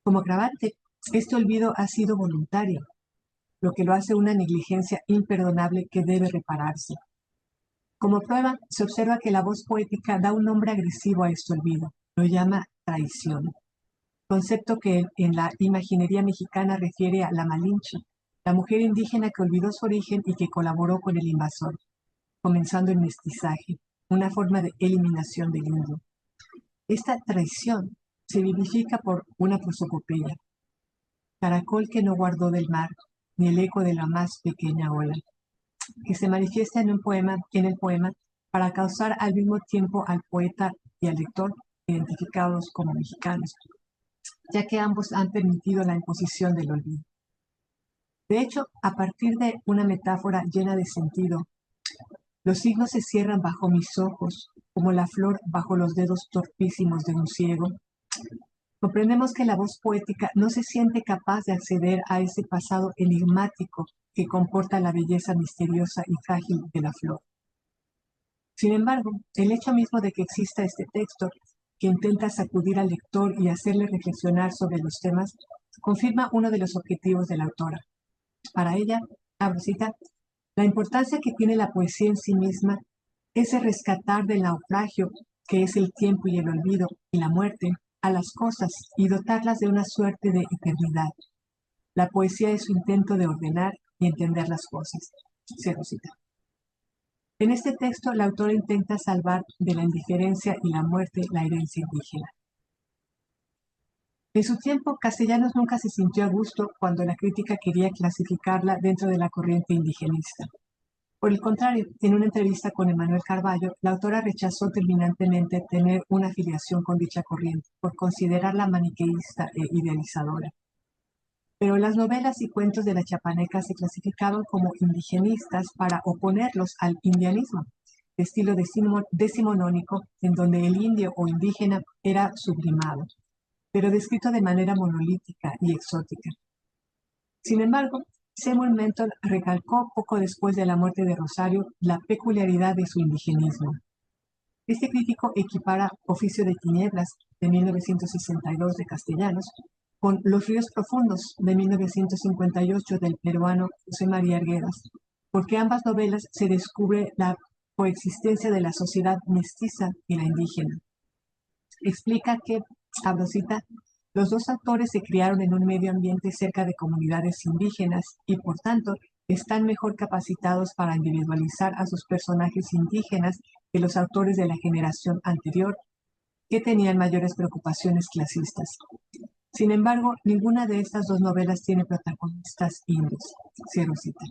Como agravante, este olvido ha sido voluntario, lo que lo hace una negligencia imperdonable que debe repararse. Como prueba, se observa que la voz poética da un nombre agresivo a este olvido, lo llama traición, concepto que en la imaginería mexicana refiere a la Malinche, la mujer indígena que olvidó su origen y que colaboró con el invasor, comenzando el mestizaje, una forma de eliminación del indio. Esta traición se vivifica por una prosopopeya, caracol que no guardó del mar, ni el eco de la más pequeña ola, que se manifiesta en el poema para causar al mismo tiempo al poeta y al lector identificados como mexicanos, ya que ambos han permitido la imposición del olvido. De hecho, a partir de una metáfora llena de sentido, los signos se cierran bajo mis ojos, como la flor bajo los dedos torpísimos de un ciego. Comprendemos que la voz poética no se siente capaz de acceder a ese pasado enigmático que comporta la belleza misteriosa y frágil de la flor. Sin embargo, el hecho mismo de que exista este texto, que intenta sacudir al lector y hacerle reflexionar sobre los temas, confirma uno de los objetivos de la autora. Para ella, abro cita, la importancia que tiene la poesía en sí misma ese rescatar del naufragio que es el tiempo y el olvido y la muerte a las cosas y dotarlas de una suerte de eternidad. La poesía es su intento de ordenar y entender las cosas. Cierro cita. En este texto, la autora intenta salvar de la indiferencia y la muerte la herencia indígena. En su tiempo, Castellanos nunca se sintió a gusto cuando la crítica quería clasificarla dentro de la corriente indigenista. Por el contrario, en una entrevista con Emanuel Carballo, la autora rechazó terminantemente tener una afiliación con dicha corriente por considerarla maniqueísta e idealizadora. Pero las novelas y cuentos de la Chiapaneca se clasificaban como indigenistas para oponerlos al indianismo, de estilo decimonónico, en donde el indio o indígena era sublimado, pero descrito de manera monolítica y exótica. Sin embargo, Seymour Menton recalcó poco después de la muerte de Rosario la peculiaridad de su indigenismo. Este crítico equipara Oficio de Tinieblas, de 1962 de Castellanos, con Los Ríos Profundos, de 1958 del peruano José María Arguedas, porque ambas novelas se descubre la coexistencia de la sociedad mestiza y la indígena. Explica que, abro cita, los dos autores se criaron en un medio ambiente cerca de comunidades indígenas y, por tanto, están mejor capacitados para individualizar a sus personajes indígenas que los autores de la generación anterior, que tenían mayores preocupaciones clasistas. Sin embargo, ninguna de estas dos novelas tiene protagonistas indios. Cierro cita.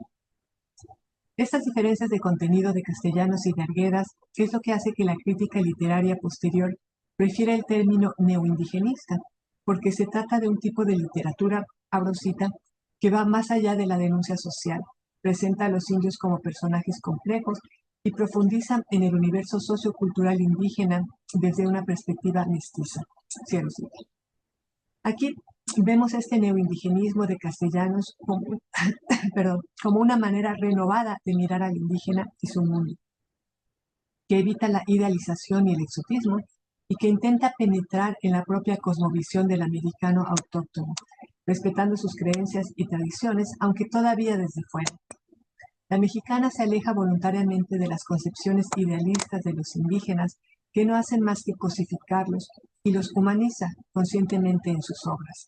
Estas diferencias de contenido de Castellanos y de Arguedas es lo que hace que la crítica literaria posterior prefiera el término neoindigenista, porque se trata de un tipo de literatura, abro cita, que va más allá de la denuncia social, presenta a los indios como personajes complejos y profundiza en el universo sociocultural indígena desde una perspectiva mestiza. Cierro cita. Aquí vemos este neoindigenismo de Castellanos como, como una manera renovada de mirar al indígena y su mundo, que evita la idealización y el exotismo y que intenta penetrar en la propia cosmovisión del americano autóctono, respetando sus creencias y tradiciones, aunque todavía desde fuera. La mexicana se aleja voluntariamente de las concepciones idealistas de los indígenas que no hacen más que cosificarlos y los humaniza conscientemente en sus obras.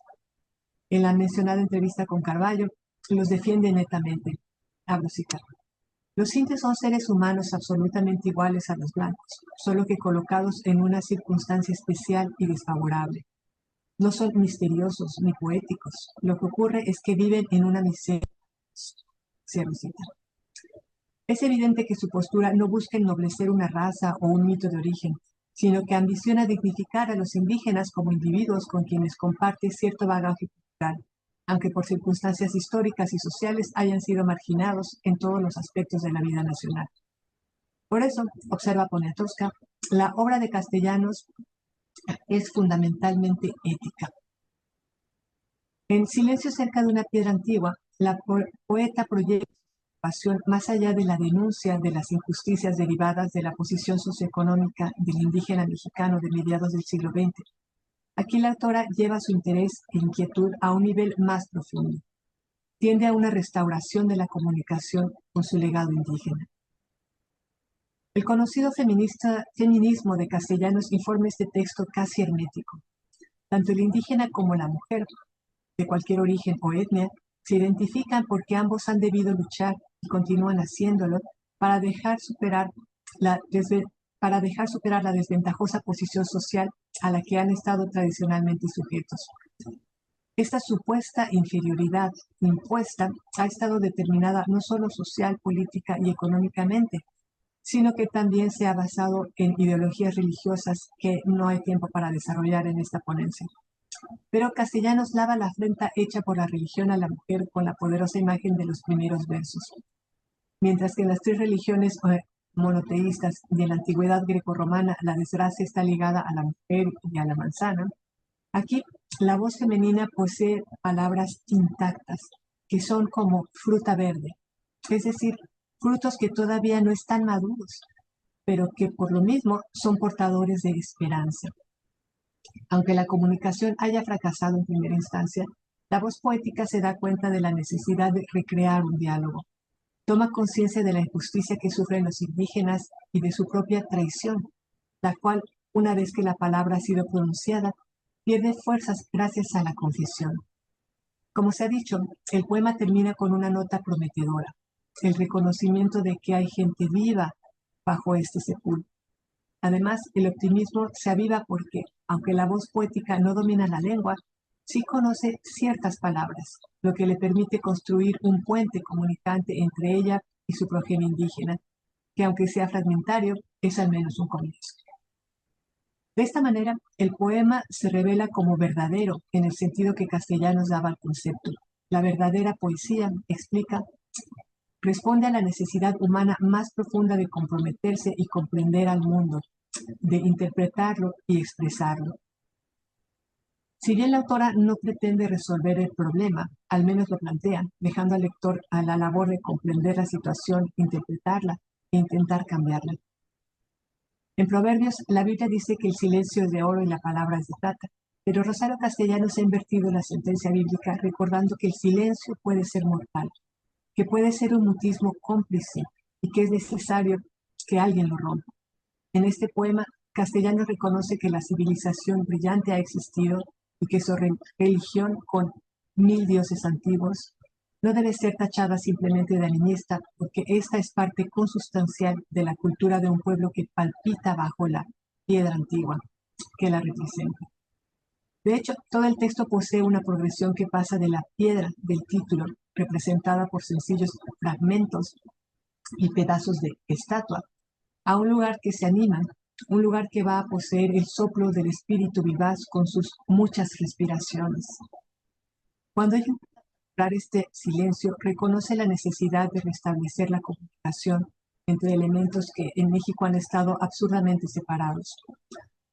En la mencionada entrevista con Carballo, los defiende netamente. Abro cita. Los indios son seres humanos absolutamente iguales a los blancos, solo que colocados en una circunstancia especial y desfavorable. No son misteriosos ni poéticos. Lo que ocurre es que viven en una miseria. Cierro cita. Es evidente que su postura no busca ennoblecer una raza o un mito de origen, sino que ambiciona dignificar a los indígenas como individuos con quienes comparte cierto bagaje cultural, aunque por circunstancias históricas y sociales hayan sido marginados en todos los aspectos de la vida nacional. Por eso, observa Poniatowska, la obra de Castellanos es fundamentalmente ética. En Silencio cerca de una piedra antigua, la poeta proyecta pasión más allá de la denuncia de las injusticias derivadas de la posición socioeconómica del indígena mexicano de mediados del siglo XX. Aquí la autora lleva su interés e inquietud a un nivel más profundo. Tiende a una restauración de la comunicación con su legado indígena. El conocido feminismo de Castellanos informa este texto casi hermético. Tanto el indígena como la mujer, de cualquier origen o etnia, se identifican porque ambos han debido luchar y continúan haciéndolo para dejar superar la desventajosa posición social a la que han estado tradicionalmente sujetos. Esta supuesta inferioridad impuesta ha estado determinada no solo social, política y económicamente, sino que también se ha basado en ideologías religiosas que no hay tiempo para desarrollar en esta ponencia. Pero Castellanos lava la afrenta hecha por la religión a la mujer con la poderosa imagen de los primeros versos. Mientras que en las tres religiones monoteístas de la antigüedad grecorromana la desgracia está ligada a la mujer y a la manzana, aquí la voz femenina posee palabras intactas, que son como fruta verde, es decir, frutos que todavía no están maduros, pero que por lo mismo son portadores de esperanza. Aunque la comunicación haya fracasado en primera instancia, la voz poética se da cuenta de la necesidad de recrear un diálogo. toma conciencia de la injusticia que sufren los indígenas y de su propia traición, la cual, una vez que la palabra ha sido pronunciada, pierde fuerzas gracias a la confesión. Como se ha dicho, el poema termina con una nota prometedora, el reconocimiento de que hay gente viva bajo este sepulcro. Además, el optimismo se aviva porque, aunque la voz poética no domina la lengua, sí conoce ciertas palabras, lo que le permite construir un puente comunicante entre ella y su progenie indígena, que aunque sea fragmentario, es al menos un comienzo. De esta manera, el poema se revela como verdadero en el sentido que Castellanos daba al concepto. La verdadera poesía, explica, responde a la necesidad humana más profunda de comprometerse y comprender al mundo, de interpretarlo y expresarlo. Si bien la autora no pretende resolver el problema, al menos lo plantea, dejando al lector a la labor de comprender la situación, interpretarla e intentar cambiarla. En Proverbios, la Biblia dice que el silencio es de oro y la palabra es de plata, pero Rosario Castellanos ha invertido la sentencia bíblica recordando que el silencio puede ser mortal, que puede ser un mutismo cómplice y que es necesario que alguien lo rompa. En este poema, Castellanos reconoce que la civilización brillante ha existido y que su religión, con 1000 dioses antiguos, no debe ser tachada simplemente de animista, porque esta es parte consustancial de la cultura de un pueblo que palpita bajo la piedra antigua que la representa. De hecho, todo el texto posee una progresión que pasa de la piedra del título, representada por sencillos fragmentos y pedazos de estatua, a un lugar que se anima, un lugar que va a poseer el soplo del espíritu vivaz con sus muchas respiraciones. Cuando ella este silencio, reconoce la necesidad de restablecer la comunicación entre elementos que en México han estado absurdamente separados,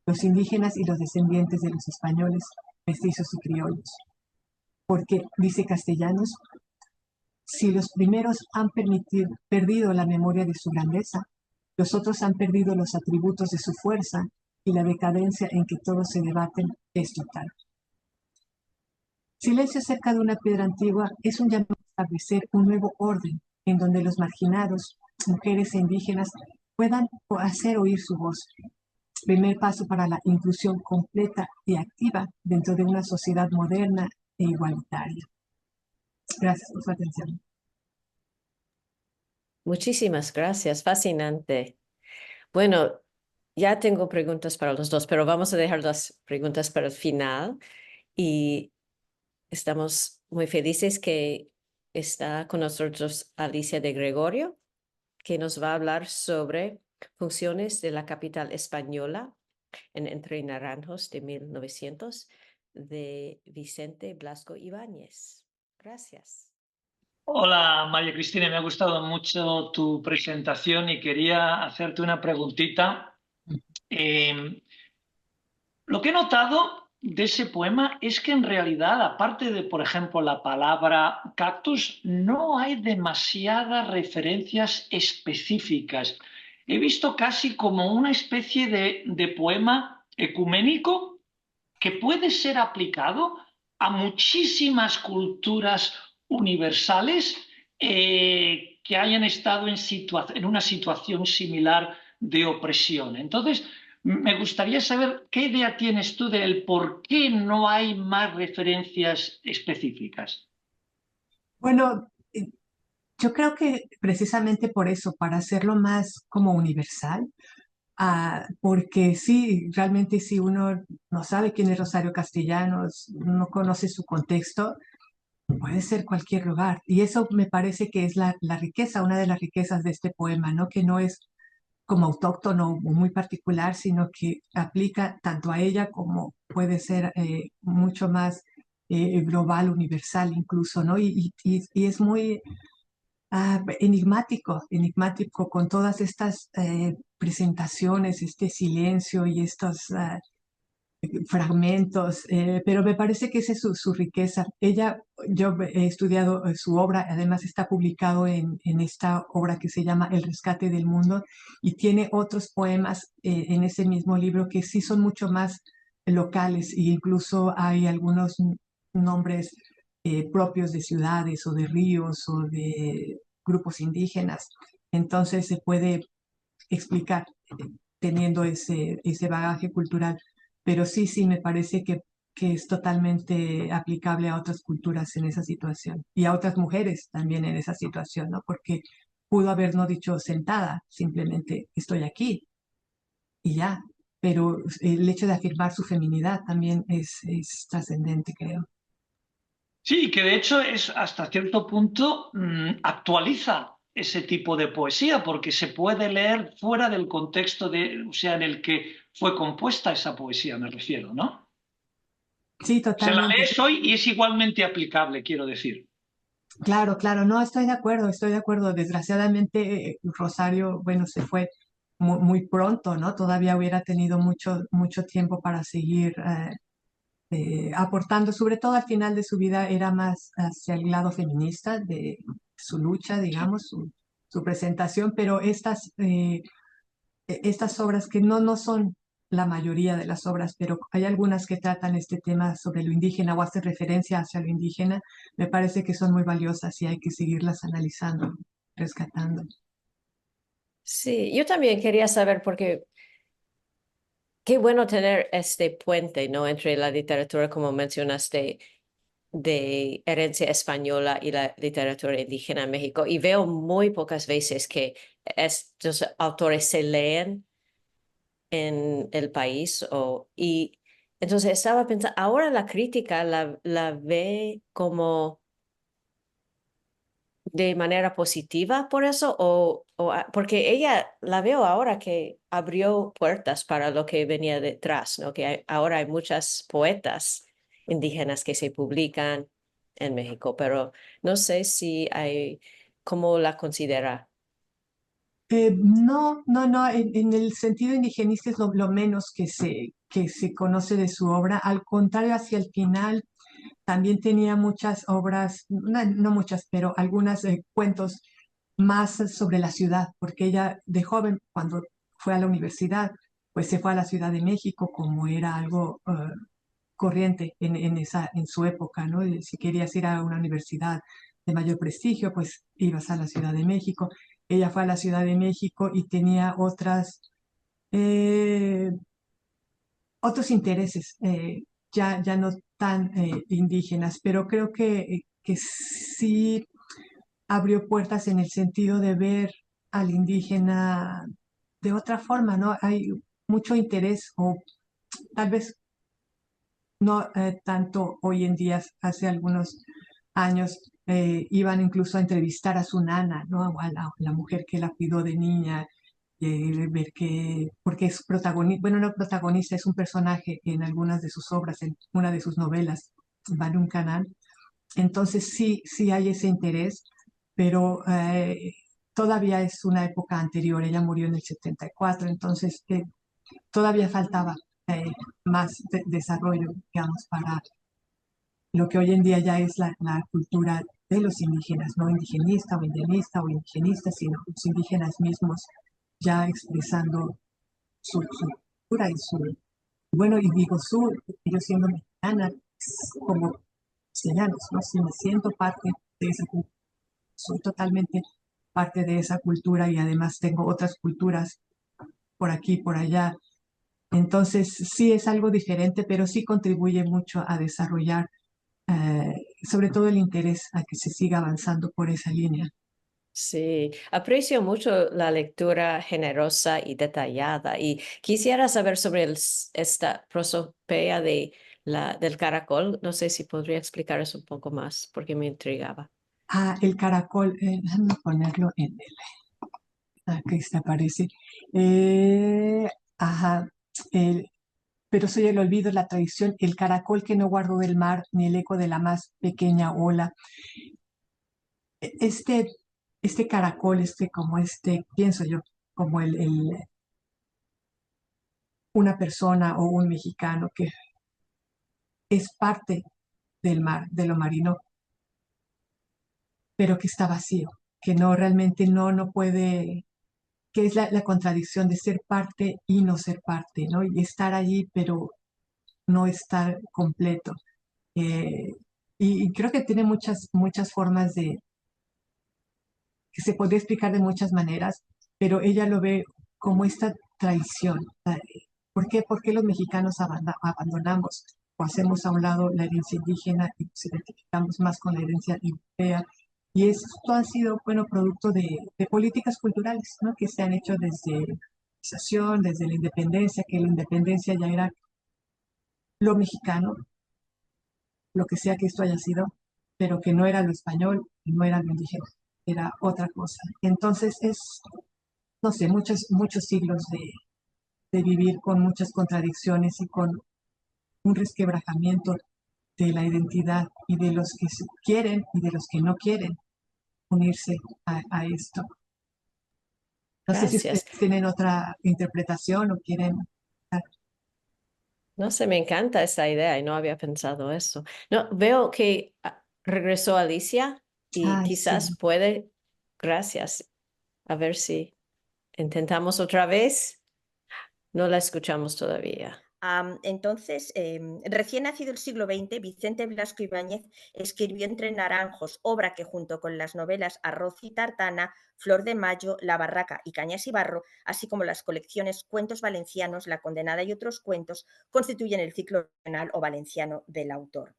los indígenas y los descendientes de los españoles, mestizos y criollos. Porque, dice Castellanos, si los primeros han perdido la memoria de su grandeza, los otros han perdido los atributos de su fuerza y la decadencia en que todos se debaten es total. Silencio cerca de una piedra antigua es un llamado a establecer un nuevo orden en donde los marginados, mujeres e indígenas puedan hacer oír su voz. Primer paso para la inclusión completa y activa dentro de una sociedad moderna e igualitaria. Gracias por su atención. Muchísimas gracias, fascinante. Bueno, ya tengo preguntas para los dos, pero vamos a dejar las preguntas para el final. Y estamos muy felices que está con nosotros Alicia de Gregorio, que nos va a hablar sobre funciones de la capital española en Entre Naranjos de 1900, de Vicente Blasco Ibáñez. Gracias. Hola, María Cristina, me ha gustado mucho tu presentación y quería hacerte una preguntita. Lo que he notado de ese poema es que en realidad, aparte de, por ejemplo, la palabra cactus, no hay demasiadas referencias específicas. He visto casi como una especie de poema ecuménico que puede ser aplicado a muchísimas culturas universales que hayan estado en una situación similar de opresión. Entonces, me gustaría saber qué idea tienes tú del por qué no hay más referencias específicas. Bueno, yo creo que precisamente por eso, para hacerlo más como universal, porque sí, realmente si uno no sabe quién es Rosario Castellanos, no conoce su contexto, puede ser cualquier lugar. Y eso me parece que es la riqueza, una de las riquezas de este poema, ¿no? Que no es como autóctono o muy particular, sino que aplica tanto a ella como puede ser mucho más global, universal incluso, ¿no? Y es muy enigmático con todas estas presentaciones, este silencio y estos fragmentos, pero me parece que esa es su riqueza. Yo he estudiado su obra, además está publicado en esta obra que se llama El rescate del mundo, y tiene otros poemas en ese mismo libro que sí son mucho más locales, e incluso hay algunos nombres propios de ciudades o de ríos o de grupos indígenas. Entonces se puede explicar teniendo ese bagaje cultural. Pero sí, me parece que es totalmente aplicable a otras culturas en esa situación y a otras mujeres también en esa situación, ¿no? Porque pudo haber no dicho sentada, simplemente estoy aquí y ya. Pero el hecho de afirmar su feminidad también es trascendente, creo. Sí, que de hecho es hasta cierto punto actualiza ese tipo de poesía, porque se puede leer fuera del contexto o sea, en el que fue compuesta esa poesía, me refiero, ¿no? Sí, Se la totalmente. lees hoy y es igualmente aplicable, quiero decir. Claro, claro, no, estoy de acuerdo, estoy de acuerdo. Desgraciadamente, Rosario, bueno, se fue muy pronto, ¿no? Todavía hubiera tenido mucho tiempo para seguir aportando, sobre todo al final de su vida era más hacia el lado feminista de su lucha, digamos, su presentación, pero estas obras que no son la mayoría de las obras, pero hay algunas que tratan este tema sobre lo indígena o hacen referencia hacia lo indígena, me parece que son muy valiosas y hay que seguirlas analizando, rescatando. Sí, yo también quería saber porque qué bueno tener este puente, ¿no? Entre la literatura, como mencionaste, de herencia española y la literatura indígena en México. Y veo muy pocas veces que estos autores se leen en el país. Y entonces estaba pensando, ahora la crítica la ve como de manera positiva por eso, porque ella la veo ahora que abrió puertas para lo que venía detrás, ¿no? Que ahora hay muchas poetas indígenas que se publican en México, pero no sé si hay, ¿cómo la considera? No, en el sentido indigenista es lo menos que se conoce de su obra. Al contrario, hacia el final también tenía muchas obras, no muchas, pero algunas cuentos más sobre la ciudad, porque ella de joven, cuando fue a la universidad, pues se fue a la Ciudad de México como era algo corriente en su época, ¿no? Y si querías ir a una universidad de mayor prestigio, pues ibas a la Ciudad de México. Ella fue a la Ciudad de México y tenía eh, otros intereses, ya no tan indígenas, pero creo que sí abrió puertas en el sentido de ver al indígena de otra forma, ¿no? Hay mucho interés, o tal vez no tanto hoy en día, hace algunos años, iban incluso a entrevistar a su nana, ¿no? O a la mujer que la cuidó de niña, ver porque es protagonista, bueno, no protagonista, es un personaje en algunas de sus obras, en una de sus novelas, Van un canal. Entonces sí hay ese interés, pero todavía es una época anterior, ella murió en el 74, entonces todavía faltaba eh, más desarrollo, digamos, para lo que hoy en día ya es la cultura de los indígenas, no indigenista o indigenista, sino los indígenas mismos ya expresando su cultura y bueno, y digo yo siendo mexicana, como castellanos, ¿no? Si me siento parte de esa cultura, soy totalmente parte de esa cultura y además tengo otras culturas por aquí, por allá. Entonces, sí es algo diferente, pero sí contribuye mucho a desarrollar eh, sobre todo el interés a que se siga avanzando por esa línea. Sí, aprecio mucho la lectura generosa y detallada y quisiera saber sobre esta prosopea del caracol. No sé si podría explicar eso un poco más porque me intrigaba. El caracol, déjame ponerlo aquí se aparece. Ajá, el- pero soy el olvido, la traición, el caracol que no guardó del mar, ni el eco de la más pequeña ola. E- Este, este caracol, pienso yo, como una persona o un mexicano que es parte del mar, de lo marino, pero que está vacío, que no realmente no puede, que es la contradicción de ser parte y no ser parte, ¿no? Y estar allí, pero no estar completo. Eh, y creo que tiene muchas formas que se puede explicar de muchas maneras, pero ella lo ve como esta traición. ¿Por qué? ¿Por qué los mexicanos abandonamos o hacemos a un lado la herencia indígena y nos identificamos más con la herencia europea? Y esto ha sido, bueno, producto de políticas culturales, ¿no? Que se han hecho desde la colonización, desde la independencia, que la independencia ya era lo mexicano, lo que sea que esto haya sido, pero que no era lo español y no era lo indígena, era otra cosa. Entonces no sé, muchos siglos de vivir con muchas contradicciones y con un resquebrajamiento de la identidad y de los que quieren y de los que no quieren unirse a esto. No sé si Gracias. ustedes tienen otra interpretación o quieren... No sé, me encanta esa idea y no había pensado eso. No, veo que regresó Alicia y Ay, sí. quizás puede, gracias, a ver si intentamos otra vez. No la escuchamos todavía. Entonces, recién nacido el siglo XX, Vicente Blasco Ibáñez escribió Entre Naranjos, obra que junto con las novelas Arroz y Tartana, Flor de Mayo, La Barraca y Cañas y Barro, así como las colecciones Cuentos Valencianos, La Condenada y otros cuentos, constituyen el ciclo regional o valenciano del autor.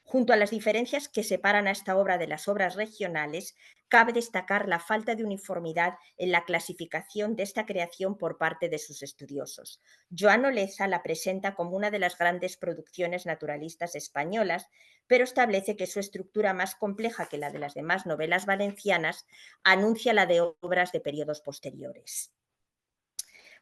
Junto a las diferencias que separan a esta obra de las obras regionales, cabe destacar la falta de uniformidad en la clasificación de esta creación por parte de sus estudiosos. Joan Oleza la presenta como una de las grandes producciones naturalistas españolas, pero establece que su estructura, más compleja que la de las demás novelas valencianas, anuncia la de obras de periodos posteriores.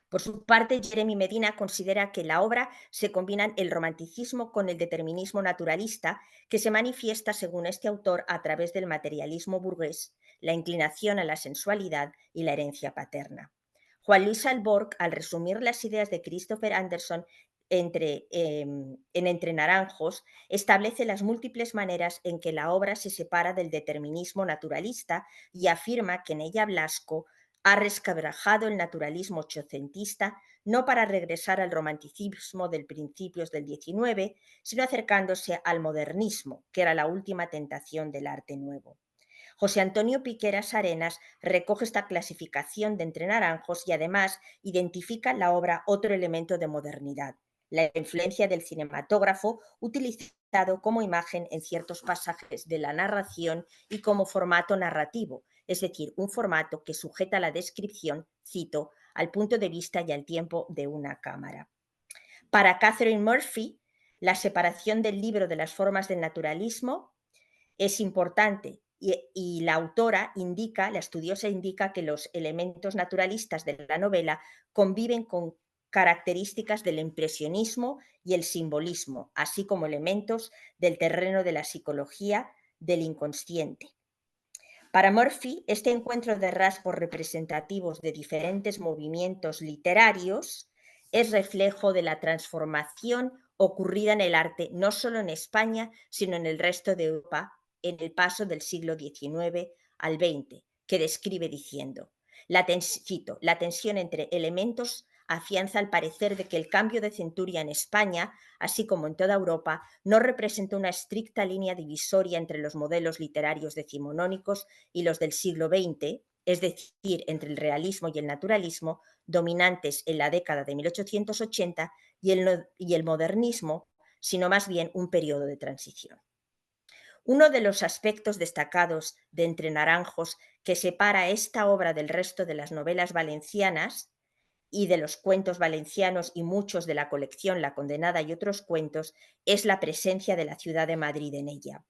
Por su parte, Jeremy Medina considera que en la obra se combinan el romanticismo con el determinismo naturalista, que se manifiesta, según este autor, a través del materialismo burgués, la inclinación a la sensualidad y la herencia paterna. Juan Luis Alborg, al resumir las ideas de Christopher Anderson en Entre Naranjos, establece las múltiples maneras en que la obra se separa del determinismo naturalista y afirma que en ella Blasco ha resquebrajado el naturalismo ochocentista no para regresar al romanticismo de principios del XIX, sino acercándose al modernismo, que era la última tentación del arte nuevo. José Antonio Piqueras Arenas recoge esta clasificación de Entre Naranjos y además identifica en la obra otro elemento de modernidad, la influencia del cinematógrafo utilizado como imagen en ciertos pasajes de la narración y como formato narrativo, es decir, un formato que sujeta la descripción, cito, al punto de vista y al tiempo de una cámara. Para Catherine Murphy, la separación del libro de las formas del naturalismo es importante y la autora indica, la estudiosa indica que los elementos naturalistas de la novela conviven con características del impresionismo y el simbolismo, así como elementos del terreno de la psicología del inconsciente. Para Murphy, este encuentro de rasgos representativos de diferentes movimientos literarios es reflejo de la transformación ocurrida en el arte no solo en España, sino en el resto de Europa en el paso del siglo XIX al XX, que describe diciendo, cito, la tensión entre elementos afianza el parecer de que el cambio de centuria en España, así como en toda Europa, no representa una estricta línea divisoria entre los modelos literarios decimonónicos y los del siglo XX, es decir, entre el realismo y el naturalismo, dominantes en la década de 1880, y el modernismo, sino más bien un periodo de transición. Uno de los aspectos destacados de Entre Naranjos que separa esta obra del resto de las novelas valencianas y de los cuentos valencianos y muchos de la colección La Condenada y otros cuentos es la presencia de la ciudad de Madrid en ella.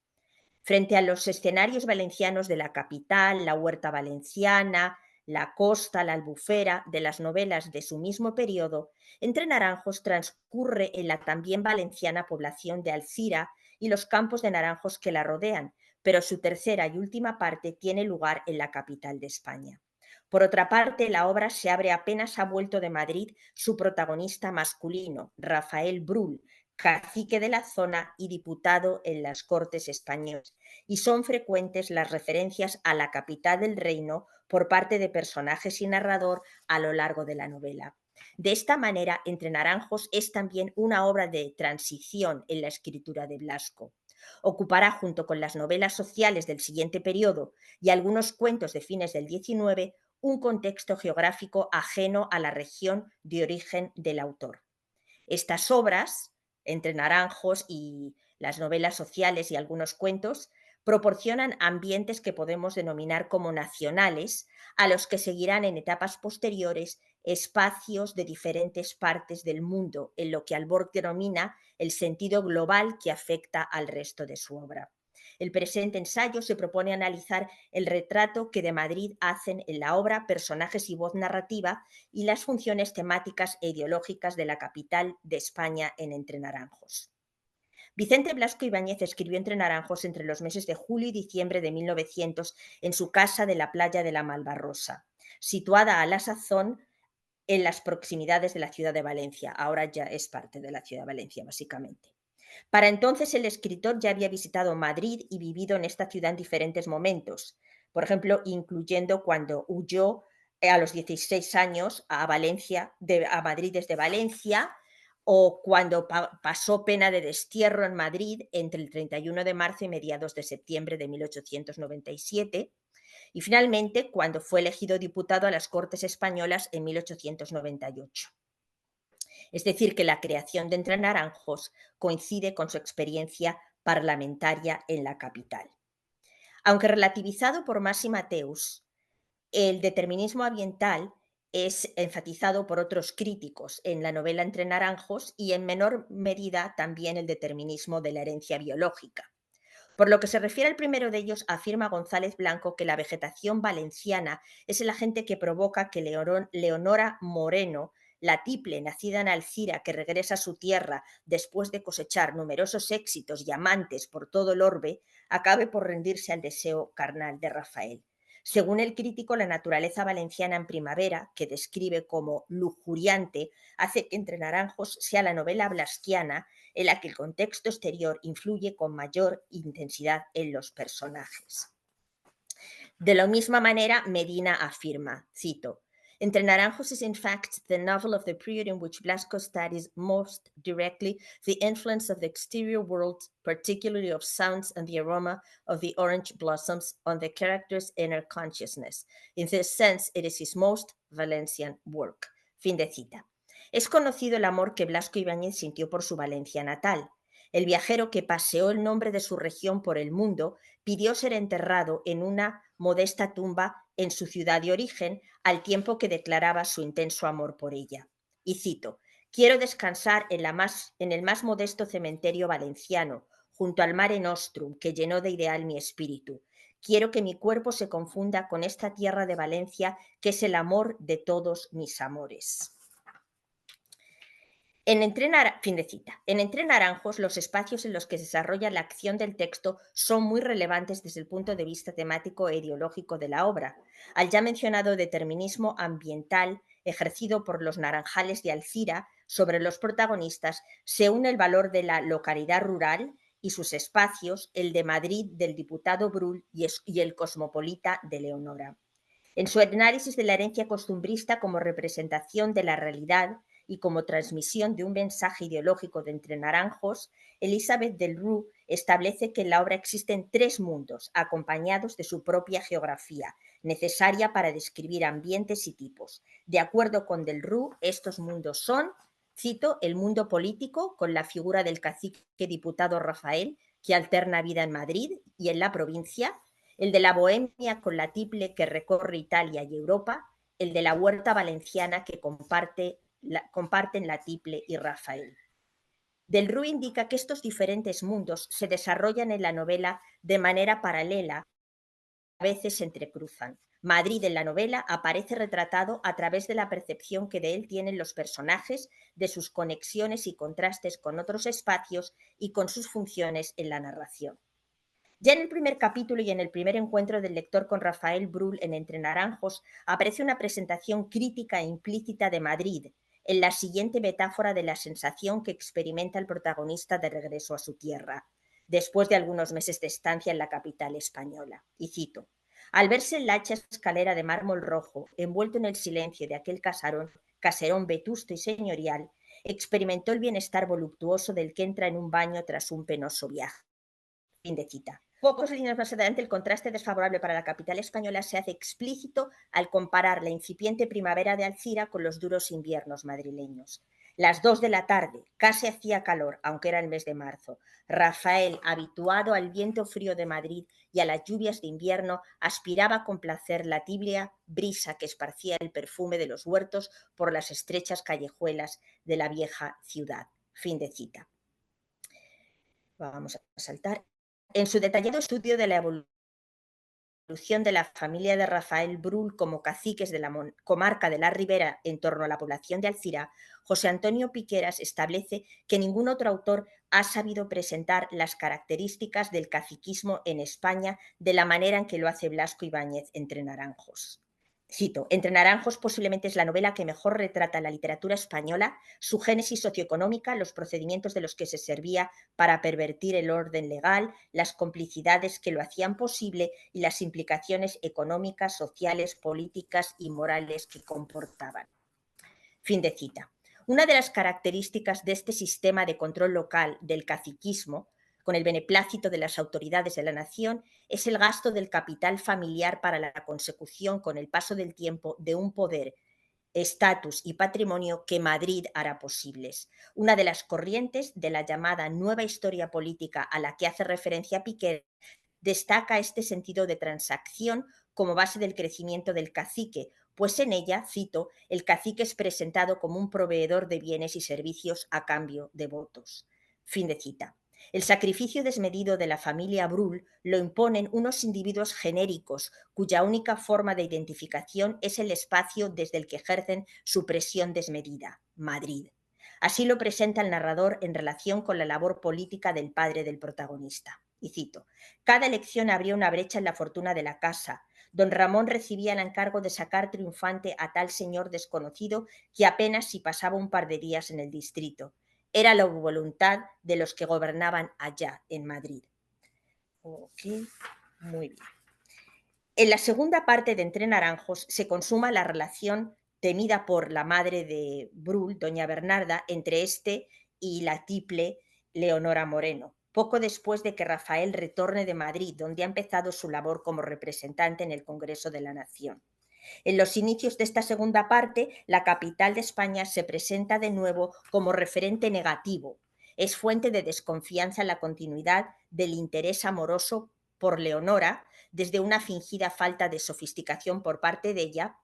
Frente a los escenarios valencianos de la capital, la Huerta Valenciana, la Costa, la Albufera, de las novelas de su mismo periodo, Entre Naranjos transcurre en la también valenciana población de Alcira y los campos de naranjos que la rodean, pero su tercera y última parte tiene lugar en la capital de España. Por otra parte, la obra se abre apenas ha vuelto de Madrid su protagonista masculino, Rafael Brull, cacique de la zona y diputado en las Cortes españolas, y son frecuentes las referencias a la capital del reino por parte de personajes y narrador a lo largo de la novela. De esta manera, Entre Naranjos es también una obra de transición en la escritura de Blasco. Ocupará, junto con las novelas sociales del siguiente periodo y algunos cuentos de fines del XIX, un contexto geográfico ajeno a la región de origen del autor. Estas obras, Entre Naranjos y las novelas sociales y algunos cuentos, proporcionan ambientes que podemos denominar como nacionales, a los que seguirán en etapas posteriores espacios de diferentes partes del mundo, en lo que Alborg denomina el sentido global que afecta al resto de su obra. El presente ensayo se propone analizar el retrato que de Madrid hacen en la obra personajes y voz narrativa y las funciones temáticas e ideológicas de la capital de España en Entre Naranjos. Vicente Blasco Ibáñez escribió Entre Naranjos entre los meses de julio y diciembre de 1900 en su casa de la playa de la Malvarrosa, situada a la sazón en las proximidades de la ciudad de Valencia. Ahora ya es parte de la ciudad de Valencia, básicamente. Para entonces el escritor ya había visitado Madrid y vivido en esta ciudad en diferentes momentos, por ejemplo, incluyendo cuando huyó a los 16 años a Madrid desde Valencia, o cuando pasó pena de destierro en Madrid entre el 31 de marzo y mediados de septiembre de 1897, y finalmente cuando fue elegido diputado a las Cortes Españolas en 1898. Es decir, que la creación de Entre Naranjos coincide con su experiencia parlamentaria en la capital. Aunque relativizado por Mas y Mateus, el determinismo ambiental es enfatizado por otros críticos en la novela Entre Naranjos y en menor medida también el determinismo de la herencia biológica. Por lo que se refiere al primero de ellos, afirma González Blanco que la vegetación valenciana es el agente que provoca que Leonora Moreno, la tiple nacida en Alcira que regresa a su tierra después de cosechar numerosos éxitos y amantes por todo el orbe, acabe por rendirse al deseo carnal de Rafael. Según el crítico, la naturaleza valenciana en primavera, que describe como lujuriante, hace que Entre Naranjos sea la novela blasquiana en la que el contexto exterior influye con mayor intensidad en los personajes. De la misma manera, Medina afirma, cito, Entre Naranjos is in fact the novel of the period in which Blasco studies most directly the influence of the exterior world, particularly of sounds and the aroma of the orange blossoms, on the character's inner consciousness. In this sense, it is his most Valencian work. Fin de cita. Es conocido el amor que Blasco Ibáñez sintió por su Valencia natal. El viajero que paseó el nombre de su región por el mundo pidió ser enterrado en una modesta tumba en su ciudad de origen, al tiempo que declaraba su intenso amor por ella. Y cito, quiero descansar en el más modesto cementerio valenciano, junto al Mare Nostrum, que llenó de ideal mi espíritu. Quiero que mi cuerpo se confunda con esta tierra de Valencia, que es el amor de todos mis amores. Fin de cita. En Entre Naranjos, los espacios en los que se desarrolla la acción del texto son muy relevantes desde el punto de vista temático e ideológico de la obra. Al ya mencionado determinismo ambiental ejercido por los naranjales de Alcira sobre los protagonistas, se une el valor de la localidad rural y sus espacios, el de Madrid del diputado Brull y el cosmopolita de Leonora. En su análisis de la herencia costumbrista como representación de la realidad y como transmisión de un mensaje ideológico de Entre Naranjos, Elisabeth Delroux establece que en la obra existen tres mundos, acompañados de su propia geografía, necesaria para describir ambientes y tipos. De acuerdo con Delroux, estos mundos son, cito, el mundo político, con la figura del cacique diputado Rafael, que alterna vida en Madrid y en la provincia, el de la bohemia con la tiple que recorre Italia y Europa, el de la huerta valenciana que comparten la tiple y Rafael. Delroux indica que estos diferentes mundos se desarrollan en la novela de manera paralela, a veces se entrecruzan. Madrid en la novela aparece retratado a través de la percepción que de él tienen los personajes, de sus conexiones y contrastes con otros espacios y con sus funciones en la narración. Ya en el primer capítulo y en el primer encuentro del lector con Rafael Brull en Entre Naranjos aparece una presentación crítica e implícita de Madrid, en la siguiente metáfora de la sensación que experimenta el protagonista de regreso a su tierra, después de algunos meses de estancia en la capital española. Y cito, al verse en la hacha escalera de mármol rojo, envuelto en el silencio de aquel caserón vetusto y señorial, experimentó el bienestar voluptuoso del que entra en un baño tras un penoso viaje. Fin de cita. Pocos líneas más adelante, el contraste desfavorable para la capital española se hace explícito al comparar la incipiente primavera de Alcira con los duros inviernos madrileños. Las 2 de la tarde, casi hacía calor, aunque era el mes de marzo. Rafael, habituado al viento frío de Madrid y a las lluvias de invierno, aspiraba con placer la tibia brisa que esparcía el perfume de los huertos por las estrechas callejuelas de la vieja ciudad. Fin de cita. Vamos a saltar. En su detallado estudio de la evolución de la familia de Rafael Brull como caciques de la comarca de la Ribera en torno a la población de Alcira, José Antonio Piqueras establece que ningún otro autor ha sabido presentar las características del caciquismo en España de la manera en que lo hace Blasco Ibáñez Entre Naranjos. Cito, Entre Naranjos posiblemente es la novela que mejor retrata la literatura española, su génesis socioeconómica, los procedimientos de los que se servía para pervertir el orden legal, las complicidades que lo hacían posible y las implicaciones económicas, sociales, políticas y morales que comportaban. Fin de cita. Una de las características de este sistema de control local del caciquismo, con el beneplácito de las autoridades de la nación, es el gasto del capital familiar para la consecución con el paso del tiempo de un poder, estatus y patrimonio que Madrid hará posibles. Una de las corrientes de la llamada nueva historia política a la que hace referencia Piqueras destaca este sentido de transacción como base del crecimiento del cacique, pues en ella, cito, el cacique es presentado como un proveedor de bienes y servicios a cambio de votos. Fin de cita. El sacrificio desmedido de la familia Brull lo imponen unos individuos genéricos cuya única forma de identificación es el espacio desde el que ejercen su presión desmedida, Madrid. Así lo presenta el narrador en relación con la labor política del padre del protagonista. Y cito, cada elección abría una brecha en la fortuna de la casa. Don Ramón recibía el encargo de sacar triunfante a tal señor desconocido que apenas si pasaba un par de días en el distrito. Era la voluntad de los que gobernaban allá, en Madrid. Ok, muy bien. En la segunda parte de Entre Naranjos se consuma la relación temida por la madre de Brull, doña Bernarda, entre este y la tiple Leonora Moreno, poco después de que Rafael retorne de Madrid, donde ha empezado su labor como representante en el Congreso de la Nación. En los inicios de esta segunda parte, la capital de España se presenta de nuevo como referente negativo. Es fuente de desconfianza en la continuidad del interés amoroso por Leonora, desde una fingida falta de sofisticación por parte de ella,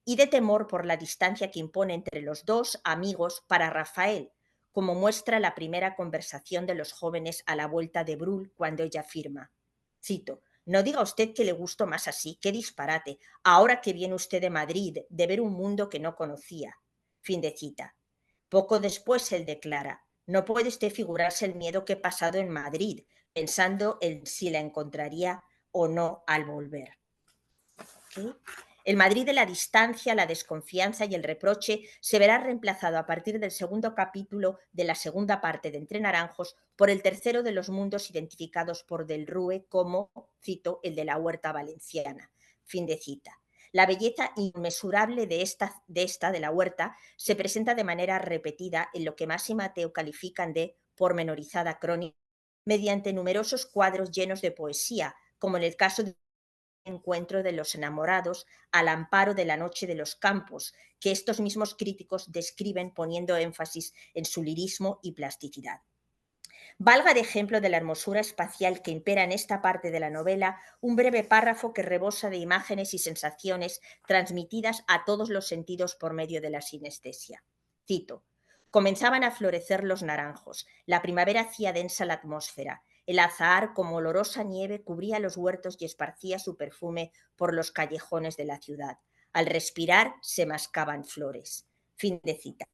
y de temor por la distancia que impone entre los dos amigos para Rafael, como muestra la primera conversación de los jóvenes a la vuelta de Brull cuando ella afirma, cito, no diga usted que le gusto más así, qué disparate, ahora que viene usted de Madrid, de ver un mundo que no conocía. Fin de cita. Poco después él declara, no puede usted figurarse el miedo que he pasado en Madrid, pensando en si la encontraría o no al volver. ¿Okay? El Madrid de la distancia, la desconfianza y el reproche se verá reemplazado a partir del segundo capítulo de la segunda parte de Entre Naranjos por el tercero de los mundos identificados por Del Rue como, cito, el de la huerta valenciana. Fin de cita. La belleza inmesurable de esta de la huerta se presenta de manera repetida en lo que Mas y Mateo califican de pormenorizada crónica, mediante numerosos cuadros llenos de poesía, como en el caso de Encuentro de los enamorados al amparo de la noche de los campos, que estos mismos críticos describen poniendo énfasis en su lirismo y plasticidad. Valga de ejemplo de la hermosura espacial que impera en esta parte de la novela un breve párrafo que rebosa de imágenes y sensaciones transmitidas a todos los sentidos por medio de la sinestesia. Cito, comenzaban a florecer los naranjos, la primavera hacía densa la atmósfera, el azahar como olorosa nieve cubría los huertos y esparcía su perfume por los callejones de la ciudad. Al respirar se mascaban flores. Fin de cita.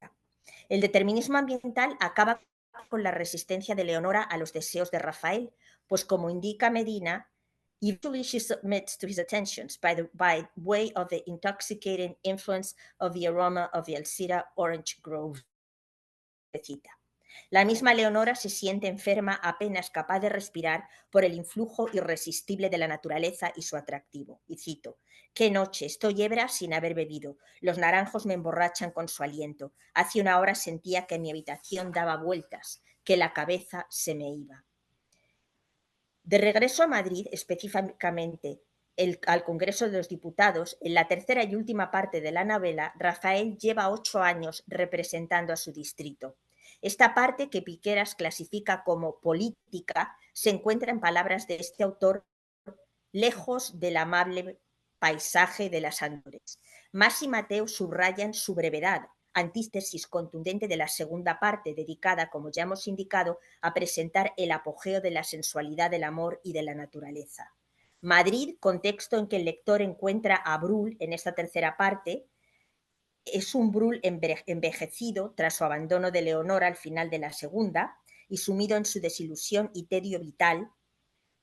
El determinismo ambiental acaba con la resistencia de Leonora a los deseos de Rafael, pues como indica Medina, eventually she submits to his attentions by way of the intoxicating influence of the aroma of the Alcira orange grove. La misma Leonora se siente enferma, apenas capaz de respirar por el influjo irresistible de la naturaleza y su atractivo. Y cito, «Qué noche, estoy ebria sin haber bebido. Los naranjos me emborrachan con su aliento. Hace una hora sentía que mi habitación daba vueltas, que la cabeza se me iba». De regreso a Madrid, específicamente al Congreso de los Diputados, en la tercera y última parte de la novela, Rafael lleva 8 años representando a su distrito. Esta parte, que Piqueras clasifica como política, se encuentra, en palabras de este autor, lejos del amable paisaje de las Andores. Mas y Mateo subrayan su brevedad, antítesis contundente de la segunda parte, dedicada, como ya hemos indicado, a presentar el apogeo de la sensualidad del amor y de la naturaleza. Madrid, contexto en que el lector encuentra a Bruhl en esta tercera parte, es un Bruhl envejecido tras su abandono de Leonora al final de la segunda y sumido en su desilusión y tedio vital.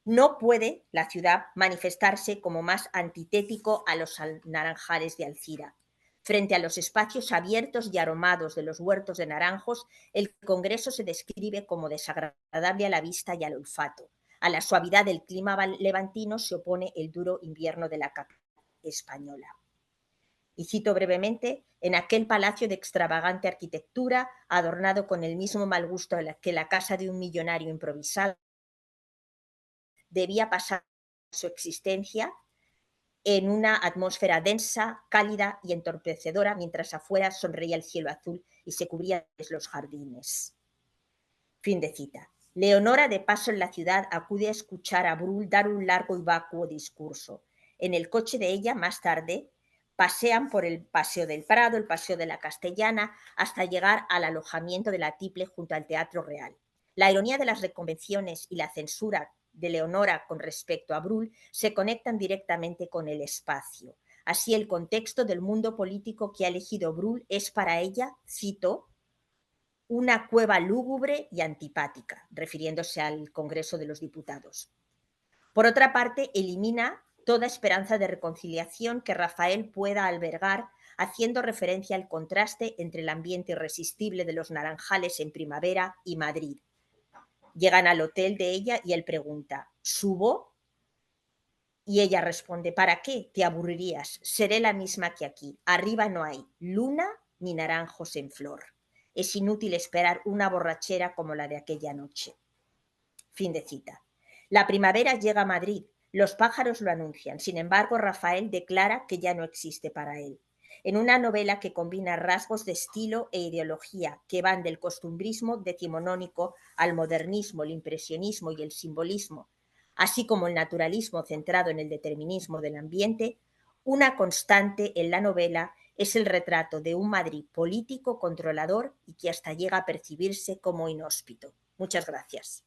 No puede la ciudad manifestarse como más antitético a los naranjales de Alcira. Frente a los espacios abiertos y aromados de los huertos de naranjos, el Congreso se describe como desagradable a la vista y al olfato. A la suavidad del clima levantino se opone el duro invierno de la capital española. Y cito brevemente: en aquel palacio de extravagante arquitectura, adornado con el mismo mal gusto que la casa de un millonario improvisado, debía pasar su existencia en una atmósfera densa, cálida y entorpecedora, mientras afuera sonreía el cielo azul y se cubrían los jardines. Fin de cita. Leonora, de paso en la ciudad, acude a escuchar a Bruhl dar un largo y vacuo discurso. En el coche de ella, más tarde, pasean por el Paseo del Prado, el Paseo de la Castellana, hasta llegar al alojamiento de la Tiple junto al Teatro Real. La ironía de las reconvenciones y la censura de Leonora con respecto a Bruhl se conectan directamente con el espacio. Así, el contexto del mundo político que ha elegido Bruhl es para ella, cito, una cueva lúgubre y antipática, refiriéndose al Congreso de los Diputados. Por otra parte, elimina toda esperanza de reconciliación que Rafael pueda albergar, haciendo referencia al contraste entre el ambiente irresistible de los naranjales en primavera y Madrid. Llegan al hotel de ella y él pregunta: ¿subo? Y ella responde: ¿para qué? Te aburrirías, seré la misma que aquí. Arriba no hay luna ni naranjos en flor. Es inútil esperar una borrachera como la de aquella noche. Fin de cita. La primavera llega a Madrid, los pájaros lo anuncian. Sin embargo, Rafael declara que ya no existe para él. En una novela que combina rasgos de estilo e ideología que van del costumbrismo decimonónico al modernismo, el impresionismo y el simbolismo, así como el naturalismo centrado en el determinismo del ambiente, una constante en la novela es el retrato de un Madrid político, controlador y que hasta llega a percibirse como inhóspito. Muchas gracias.